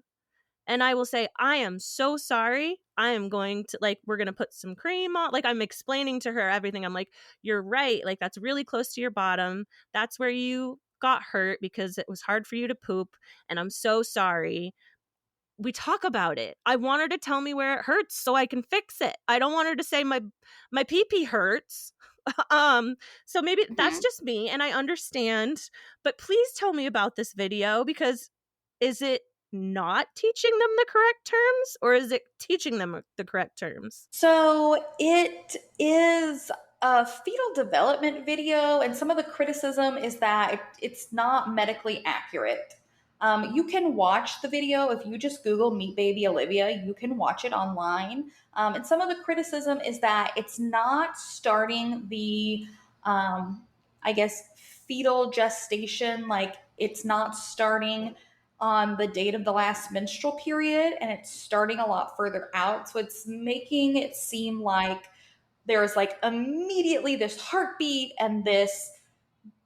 And I will say, "I am so sorry. I am going to, like, we're going to put some cream on." Like, I'm explaining to her everything. I'm like, "You're right. Like, that's really close to your bottom. That's where you got hurt because it was hard for you to poop. And I'm so sorry." We talk about it. I want her to tell me where it hurts so I can fix it. I don't want her to say my pee-pee hurts. So maybe that's just me, and I understand, but please tell me about this video, because is it not teaching them the correct terms, or is it teaching them the correct terms? So it is a fetal development video, and some of the criticism is that it's not medically accurate. You can watch the video if you just Google Meet Baby Olivia. You can watch it online. And some of the criticism is that it's not starting the, I guess, fetal gestation. Like, it's not starting on the date of the last menstrual period, and it's starting a lot further out. So it's making it seem like there's, like, immediately this heartbeat and this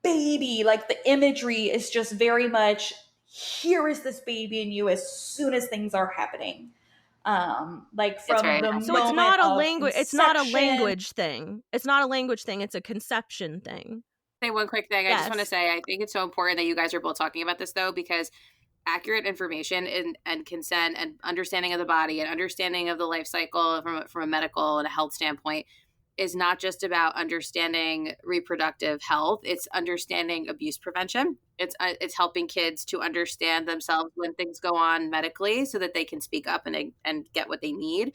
baby. Like, the imagery is just very much, here is this baby in you as soon as things are happening. Like, from the moment so it's not a language. Inception. It's not a language thing. It's not a language thing. It's a conception thing. Say one quick thing. I just want to say, I think it's so important that you guys are both talking about this, though, because accurate information and consent and understanding of the body and understanding of the life cycle from a medical and a health standpoint is not just about understanding reproductive health. It's understanding abuse prevention. It's helping kids to understand themselves when things go on medically so that they can speak up and get what they need.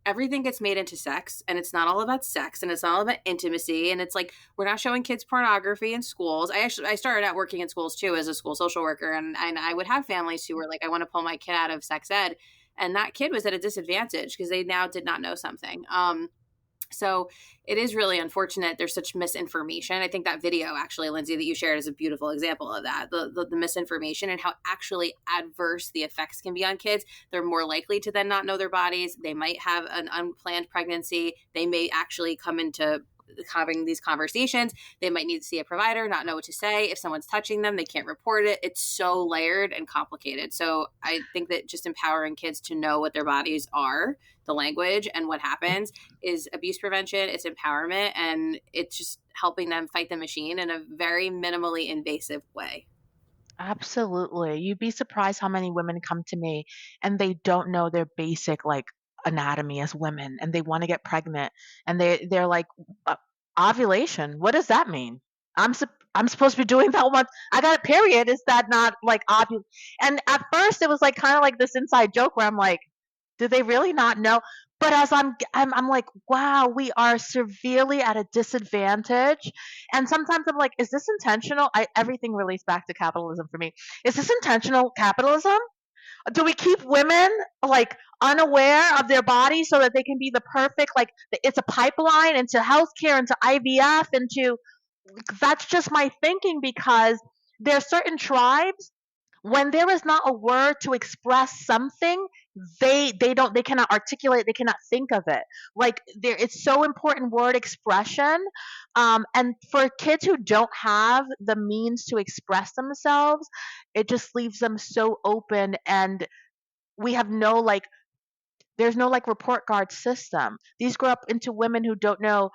Everything gets made into sex, and it's not all about sex, and it's not all about intimacy. And it's like, we're not showing kids pornography in schools. I started out working in schools too as a school social worker, and I would have families who were like, I want to pull my kid out of sex ed. And that kid was at a disadvantage because they now did not know something. So it is really unfortunate. There's such misinformation. I think that video, actually, Lindsey, that you shared is a beautiful example of that. The misinformation and how actually adverse the effects can be on kids. They're more likely to then not know their bodies. They might have an unplanned pregnancy. They may actually come into having these conversations. They might need to see a provider, not know what to say. If someone's touching them, they can't report it. It's so layered and complicated. So I think that just empowering kids to know what their bodies are, the language, and what happens is abuse prevention. It's empowerment, and it's just helping them fight the machine in a very minimally invasive way. Absolutely. You'd be surprised how many women come to me and they don't know their basic, like, anatomy as women, and they want to get pregnant, and they're like, ovulation, what does that mean? I'm supposed to be doing that once I got a period. Is that not like ovul? And at first it was like kind of like this inside joke where I'm like, do they really not know? But as I'm like, wow, we are severely at a disadvantage. And sometimes I'm like, is this intentional? Everything relates back to capitalism for me. Is this intentional capitalism? Do we keep women like unaware of their bodies so that they can be the perfect, like it's a pipeline into healthcare, into IVF, into, that's just my thinking, because there are certain tribes, when there is not a word to express something, they cannot articulate, they cannot think of it. Like there, it's so important, word expression. And for kids who don't have the means to express themselves, it just leaves them so open, and we have no like, there's no like report card system. These grow up into women who don't know,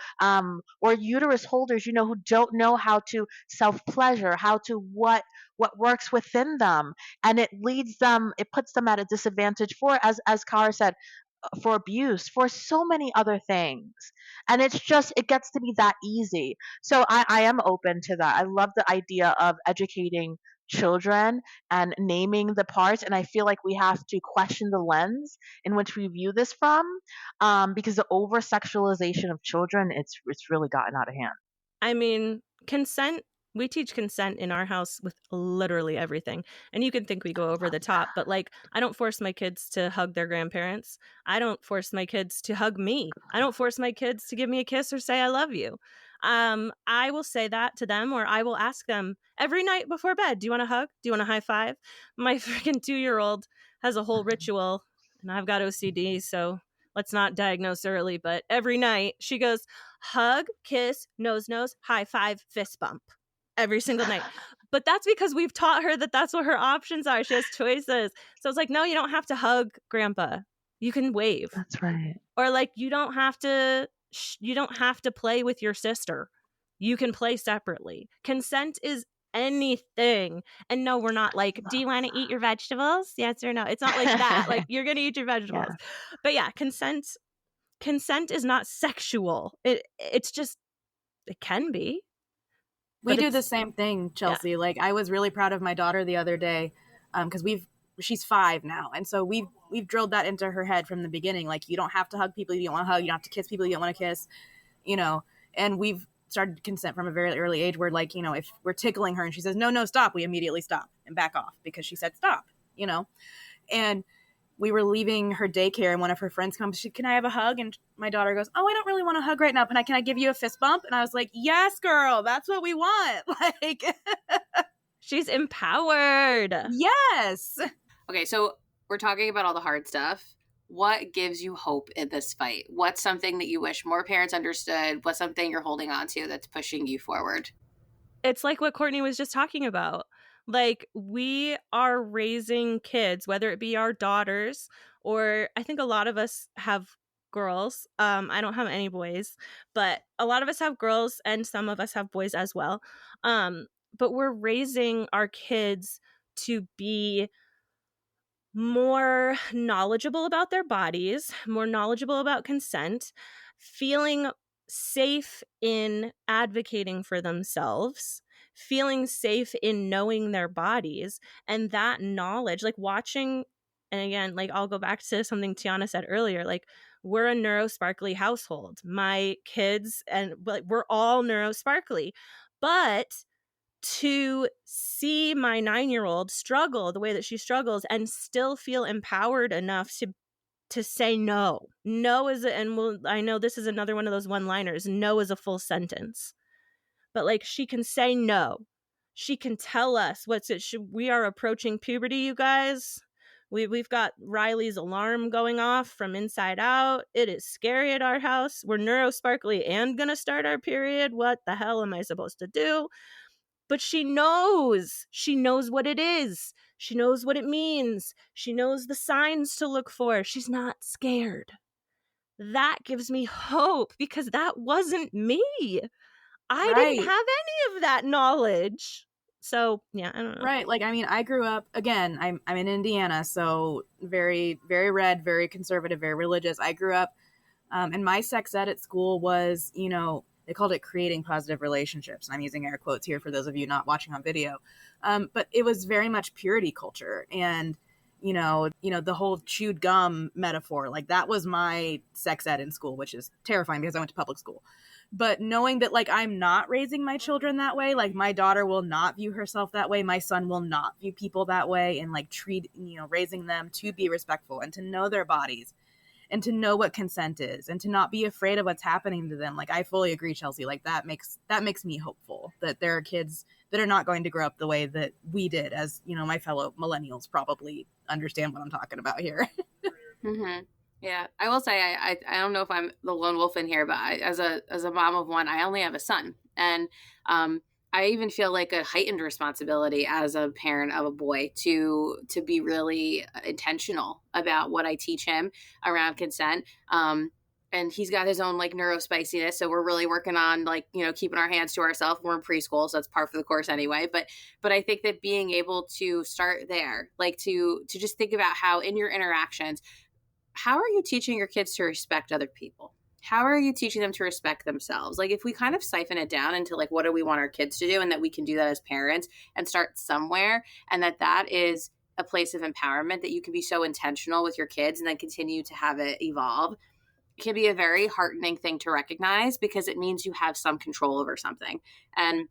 or uterus holders, who don't know how to self pleasure, how to what works within them, and it puts them at a disadvantage for, as Kara said, for abuse, for so many other things. And it gets to be that easy. So I am open to that. I love the idea of educating children and naming the parts. And I feel like we have to question the lens in which we view this from, because the over sexualization of children, it's really gotten out of hand. I mean, consent, we teach consent in our house with literally everything. And you can think we go over the top, but like, I don't force my kids to hug their grandparents. I don't force my kids to hug me. I don't force my kids to give me a kiss or say I love you. I will say that to them, or I will ask them every night before bed, do you want a hug? Do you want a high five? My freaking 2-year-old has a whole ritual, and I've got OCD, so let's not diagnose early, but every night she goes, hug, kiss, nose, high five, fist bump. Every single night. But that's because we've taught her that that's what her options are. She has choices. So it's like, no, you don't have to hug grandpa. You can wave. That's right. Or like, you don't have to play with your sister. You can play separately. Consent is anything. And no, we're not like, do you want to eat your vegetables? Yes or no? It's not like that. Like, you're going to eat your vegetables. Yeah. But yeah, consent is not sexual. It's just, it can be. We do the same thing, Chelsea. Yeah. Like, I was really proud of my daughter the other day, because she's 5 now, and so we've drilled that into her head from the beginning. Like, you don't have to hug people you don't want to hug. You don't have to kiss people you don't want to kiss. And we've started consent from a very early age, where like, if we're tickling her and she says no, stop, we immediately stop and back off because she said stop. And we were leaving her daycare, and one of her friends comes, can I have a hug? And my daughter goes, oh, I don't really want a hug right now. Can I give you a fist bump? And I was like, yes, girl, that's what we want. Like, she's empowered. Yes. Okay, so we're talking about all the hard stuff. What gives you hope in this fight? What's something that you wish more parents understood? What's something you're holding on to that's pushing you forward? It's like what Courtney was just talking about. Like, we are raising kids, whether it be our daughters, or I think a lot of us have girls. I don't have any boys, but a lot of us have girls, and some of us have boys as well. But we're raising our kids to be more knowledgeable about their bodies, more knowledgeable about consent, feeling safe in advocating for themselves, feeling safe in knowing their bodies, and that knowledge, like watching, and again, like I'll go back to something Tianna said earlier, like we're a neurosparkly household. My kids, and like we're all neurosparkly, but to see my 9-year-old struggle the way that she struggles and still feel empowered enough to say no. No is I know this is another one of those one-liners. No is a full sentence. But like, she can say no. She can tell us we are approaching puberty, you guys. We've got Riley's alarm going off from inside out. It is scary at our house. We're neurosparkly and gonna start our period. What the hell am I supposed to do? But she knows what it is. She knows what it means. She knows the signs to look for. She's not scared. That gives me hope, because that wasn't me. I didn't have any of that knowledge. So, yeah, I don't know. Right. Like, I mean, I grew up, again, I'm in Indiana, so very, very red, very conservative, very religious. I grew up, and my sex ed at school was, they called it creating positive relationships. And I'm using air quotes here for those of you not watching on video. But it was very much purity culture. And, the whole chewed gum metaphor, like that was my sex ed in school, which is terrifying because I went to public school. But knowing that, like, I'm not raising my children that way, like, my daughter will not view herself that way, my son will not view people that way, and, like, raising them to be respectful and to know their bodies and to know what consent is and to not be afraid of what's happening to them. Like, I fully agree, Chelsea. Like, that makes me hopeful that there are kids that are not going to grow up the way that we did, as, my fellow millennials probably understand what I'm talking about here. Mm-hmm. Yeah, I will say I don't know if I'm the lone wolf in here, but as a mom of one, I only have a son, and I even feel like a heightened responsibility as a parent of a boy to be really intentional about what I teach him around consent. And he's got his own like neurospiciness, so we're really working on like keeping our hands to ourselves. We're in preschool, so that's par for the course anyway. But I think that being able to start there, like to just think about how in your interactions, how are you teaching your kids to respect other people? How are you teaching them to respect themselves? Like if we kind of siphon it down into like what do we want our kids to do, and that we can do that as parents and start somewhere, and that is a place of empowerment, that you can be so intentional with your kids and then continue to have it evolve. It can be a very heartening thing to recognize, because it means you have some control over something. And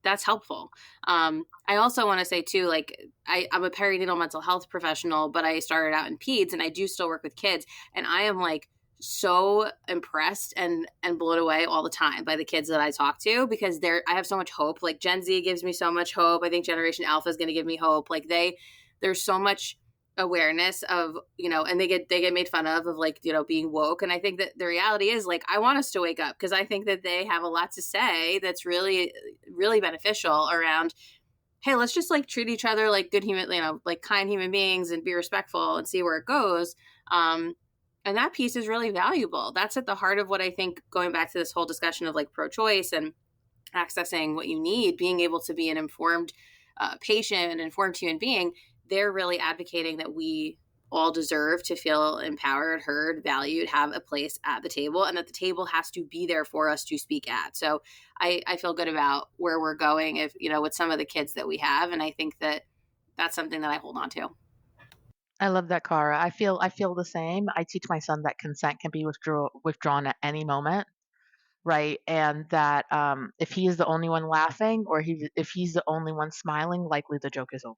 that's helpful. I also want to say too, like I'm a perinatal mental health professional, but I started out in peds and I do still work with kids. And I am like so impressed and blown away all the time by the kids that I talk to, because I have so much hope. Like Gen Z gives me so much hope. I think Generation Alpha is going to give me hope. Like there's so much awareness of, and they get made fun of like, being woke. And I think that the reality is like, I want us to wake up, because I think that they have a lot to say that's really, really beneficial around, hey, let's just like treat each other like good human, like kind human beings and be respectful and see where it goes. And that piece is really valuable. That's at the heart of what I think, going back to this whole discussion of like pro-choice and accessing what you need, being able to be an informed patient, an informed human being. They're really advocating that we all deserve to feel empowered, heard, valued, have a place at the table, and that the table has to be there for us to speak at. So I feel good about where we're going, if with some of the kids that we have, and I think that that's something that I hold on to. I love that, Kara. I feel the same. I teach my son that consent can be withdrawn at any moment, right? And that if he is the only one laughing, or if he's the only one smiling, likely the joke is over.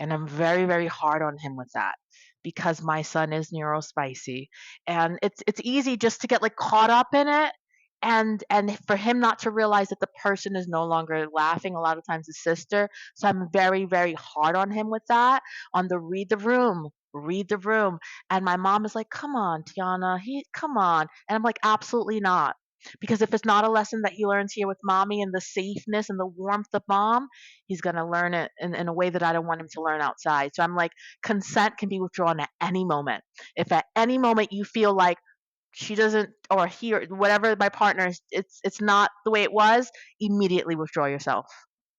And I'm very, very hard on him with that, because my son is neurospicy, and it's easy just to get like caught up in it, and for him not to realize that the person is no longer laughing. A lot of times his sister. So I'm very, very hard on him with that, on the read the room. And my mom is like, come on, Tianna, come on. And I'm like, absolutely not. Because if it's not a lesson that he learns here with mommy and the safeness and the warmth of mom, he's going to learn it in a way that I don't want him to learn outside. So I'm like, consent can be withdrawn at any moment. If at any moment you feel like she doesn't, or he, or whatever, my partner is, it's not the way it was, immediately withdraw yourself.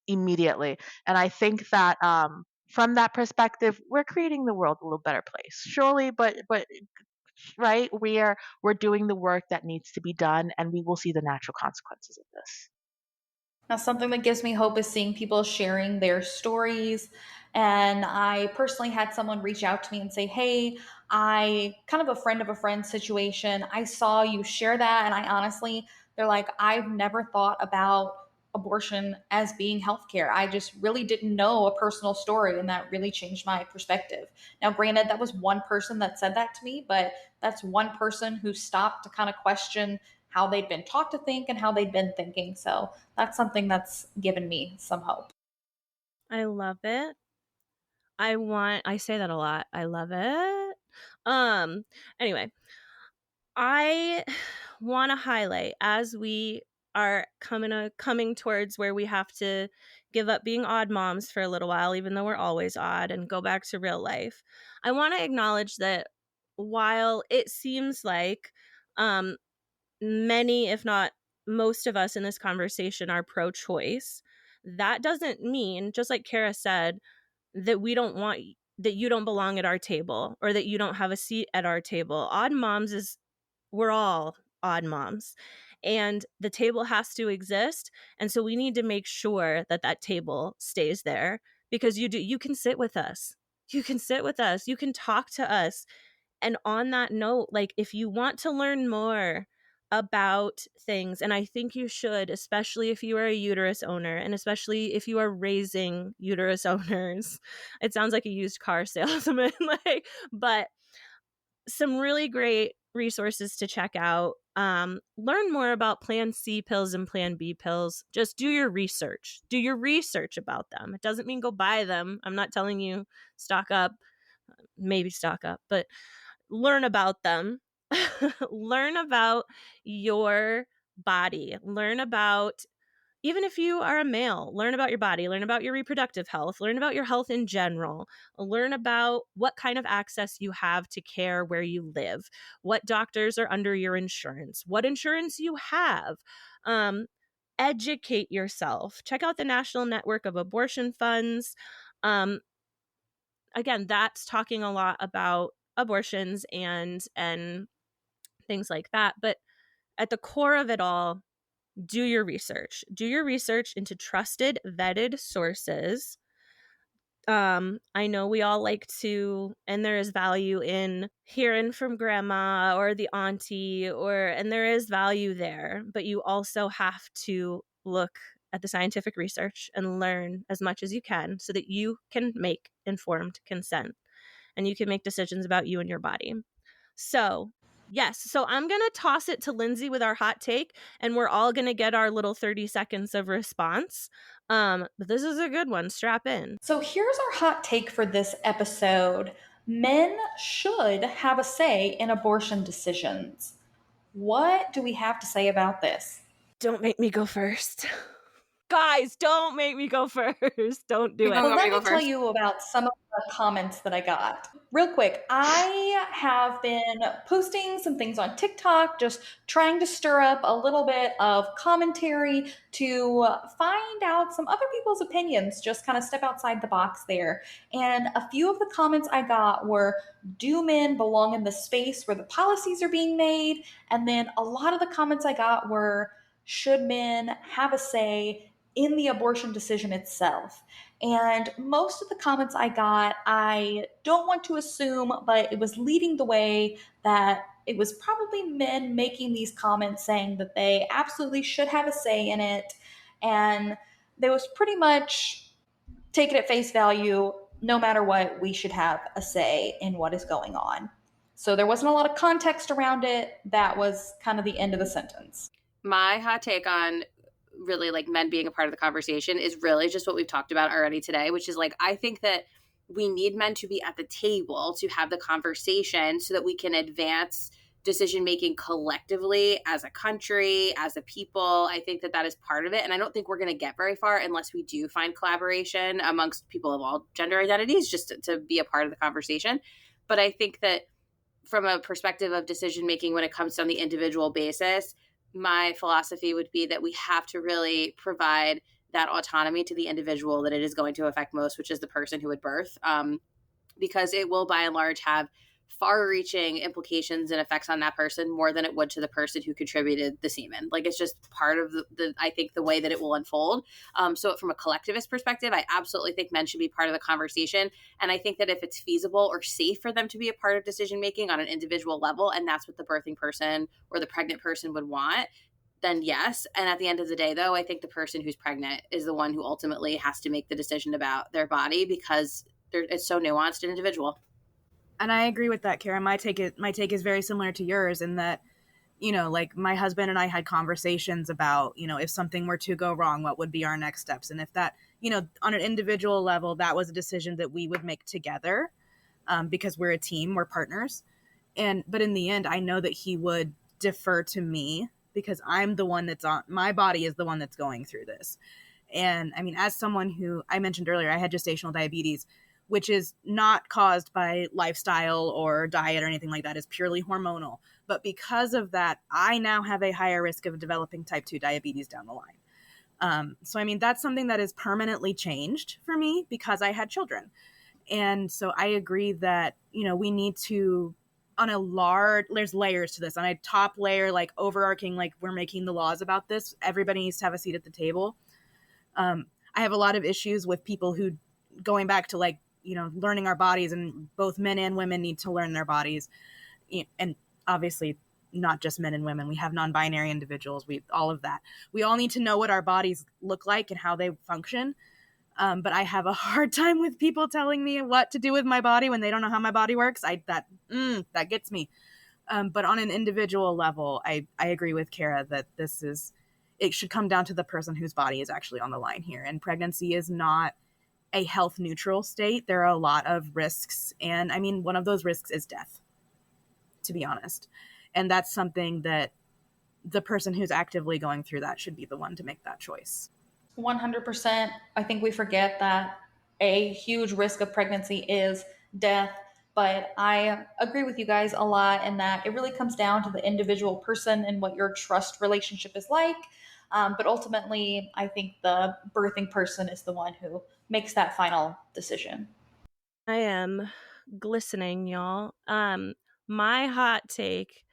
Immediately. And I think that from that perspective, we're creating the world a little better place. Surely, but right, we're doing the work that needs to be done, and we will see the natural consequences of this. Now, something that gives me hope is seeing people sharing their stories. And I personally had someone reach out to me and say, hey, I kind of a friend of a friend situation. I saw you share that. And I honestly, they're like, I've never thought about abortion as being healthcare. I just really didn't know a personal story. And that really changed my perspective. Now, granted, that was one person that said that to me, but that's one person who stopped to kind of question how they'd been taught to think and how they'd been thinking. So that's something that's given me some hope. I love it. I say that a lot. I love it. Anyway, I want to highlight, as we are coming towards where we have to give up being odd moms for a little while, even though we're always odd, and go back to real life. I want to acknowledge that while it seems like many, if not most of us in this conversation are pro-choice, that doesn't mean, just like Kara said, that you don't belong at our table, or that you don't have a seat at our table. Odd moms we're all odd moms, and the table has to exist. And so we need to make sure that table stays there, because you can sit with us. You can sit with us. You can talk to us. And on that note, like, if you want to learn more about things. And I think you should, especially if you are a uterus owner and especially if you are raising uterus owners. It sounds like a used car salesman, but some really great resources to check out. Learn more about Plan C pills and Plan B pills. Just do your research. Do your research about them. It doesn't mean go buy them. I'm not telling you stock up, maybe stock up, but learn about them. Learn about your body. Learn about, even if you are a male, learn about your body, learn about your reproductive health, learn about your health in general, learn about what kind of access you have to care where you live, what doctors are under your insurance, what insurance you have. Educate yourself. Check out the National Network of Abortion Funds. Again, that's talking a lot about abortions and things like that. But at the core of it all, do your research. Do your research into trusted, vetted sources. I know we all like to, and there is value in hearing from grandma or the auntie, and there is value there, but you also have to look at the scientific research and learn as much as you can so that you can make informed consent and you can make decisions about you and your body. So, yes. So I'm going to toss it to Lindsey with our hot take, and we're all going to get our little 30 seconds of response. But this is a good one. Strap in. So here's our hot take for this episode. Men should have a say in abortion decisions. What do we have to say about this? Don't make me go first. Guys, don't make me go first. Don't do it. Well, let me tell you about some of the comments that I got. Real quick, I have been posting some things on TikTok, just trying to stir up a little bit of commentary to find out some other people's opinions, just kind of step outside the box there. And a few of the comments I got were, do men belong in the space where the policies are being made? And then a lot of the comments I got were, should men have a say in the abortion decision itself? And most of the comments I got, I don't want to assume, but it was leading the way that it was probably men making these comments saying that they absolutely should have a say in it. And they was pretty much taken at face value, no matter what, we should have a say in what is going on. So there wasn't a lot of context around it. That was kind of the end of the sentence. My hot take on really like men being a part of the conversation is really just what we've talked about already today, which is like, I think that we need men to be at the table to have the conversation so that we can advance decision making collectively as a country, as a people. I think that that is part of it. And I don't think we're going to get very far unless we do find collaboration amongst people of all gender identities just to be a part of the conversation. But I think that from a perspective of decision making when it comes on the individual basis, my philosophy would be that we have to really provide that autonomy to the individual that it is going to affect most, which is the person who would birth, because it will by and large have far-reaching implications and effects on that person more than it would to the person who contributed the semen. Like, it's just part of the I think the way that it will unfold. So from a collectivist perspective, I absolutely think men should be part of the conversation. And I think that if it's feasible or safe for them to be a part of decision-making on an individual level, and that's what the birthing person or the pregnant person would want, then yes. And at the end of the day, though, I think the person who's pregnant is the one who ultimately has to make the decision about their body because it's so nuanced and individual. And I agree with that, Kara. My take is very similar to yours in that, you know, like my husband and I had conversations about, you know, if something were to go wrong, what would be our next steps? And if that, you know, on an individual level, that was a decision that we would make together because we're a team, we're partners. But in the end, I know that he would defer to me because I'm the one my body is the one that's going through this. And I mean, as someone who I mentioned earlier, I had gestational diabetes, which is not caused by lifestyle or diet or anything like that. It's purely hormonal. But because of that, I now have a higher risk of developing type 2 diabetes down the line. So, I mean, that's something that is permanently changed for me because I had children. And so I agree that, you know, we need to, there's layers to this. On a top layer, like overarching, like we're making the laws about this, everybody needs to have a seat at the table. I have a lot of issues with people who, going back to like, you know, learning our bodies, and both men and women need to learn their bodies. And obviously not just men and women. We have non-binary individuals. All of that. We all need to know what our bodies look like and how they function. But I have a hard time with people telling me what to do with my body when they don't know how my body works. That gets me. But on an individual level, I agree with Kara that it should come down to the person whose body is actually on the line here. And pregnancy is not a health neutral state. There are a lot of risks. And I mean, one of those risks is death, to be honest. And that's something that the person who's actively going through that should be the one to make that choice. 100%. I think we forget that a huge risk of pregnancy is death. But I agree with you guys a lot in that it really comes down to the individual person and what your trust relationship is like. But ultimately, I think the birthing person is the one who makes that final decision. I am glistening, y'all. My hot take,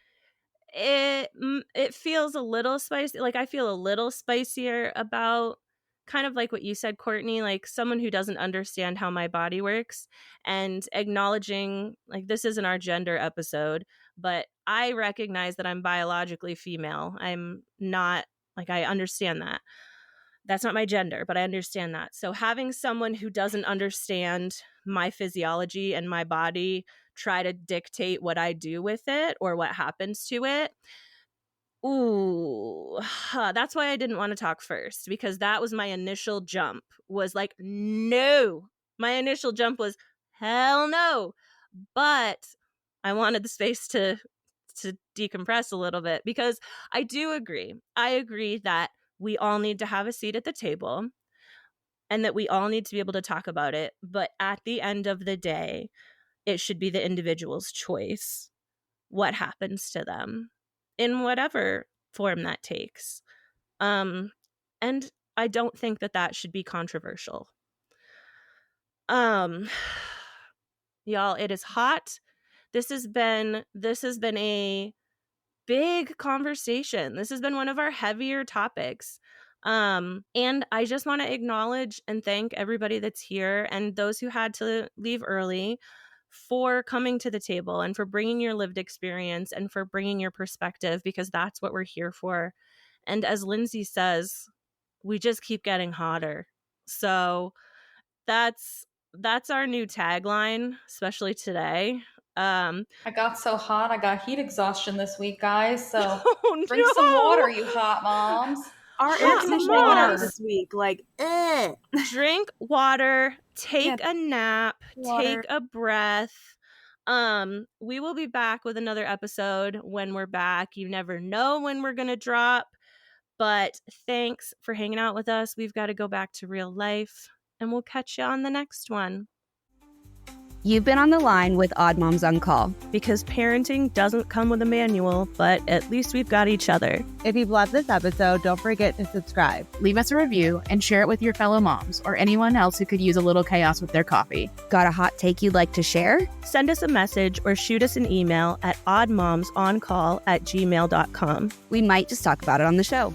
it feels a little spicy. Like, I feel a little spicier about kind of like what you said, Courtney, like someone who doesn't understand how my body works, and acknowledging, like, this isn't our gender episode, but I recognize that I'm biologically female. I'm not, like, I understand that. That's not my gender, but I understand that. So having someone who doesn't understand my physiology and my body try to dictate what I do with it or what happens to it, ooh, that's why I didn't want to talk first, because that was my initial jump, was like, no. My initial jump was, hell no. But I wanted the space to decompress a little bit, because I do agree. I agree that we all need to have a seat at the table and that we all need to be able to talk about it. But at the end of the day, it should be the individual's choice what happens to them in whatever form that takes. And I don't think that should be controversial. Y'all, it is hot. This has been a big conversation. This has been one of our heavier topics. And I just want to acknowledge and thank everybody that's here and those who had to leave early for coming to the table and for bringing your lived experience and for bringing your perspective, because that's what we're here for. And as Lindsey says, we just keep getting hotter. So that's our new tagline, especially today. I got so hot, I got heat exhaustion this week, guys. So drink no. some water, you hot moms. Our air conditioning went out this week. Like, drink water, take a nap, take a breath. We will be back with another episode when we're back. You never know when we're going to drop. But thanks for hanging out with us. We've got to go back to real life, and we'll catch you on the next one. You've been on the line with Odd Moms on Call. Because parenting doesn't come with a manual, but at least we've got each other. If you've loved this episode, don't forget to subscribe. Leave us a review and share it with your fellow moms or anyone else who could use a little chaos with their coffee. Got a hot take you'd like to share? Send us a message or shoot us an email at oddmomsoncall@gmail.com. We might just talk about it on the show.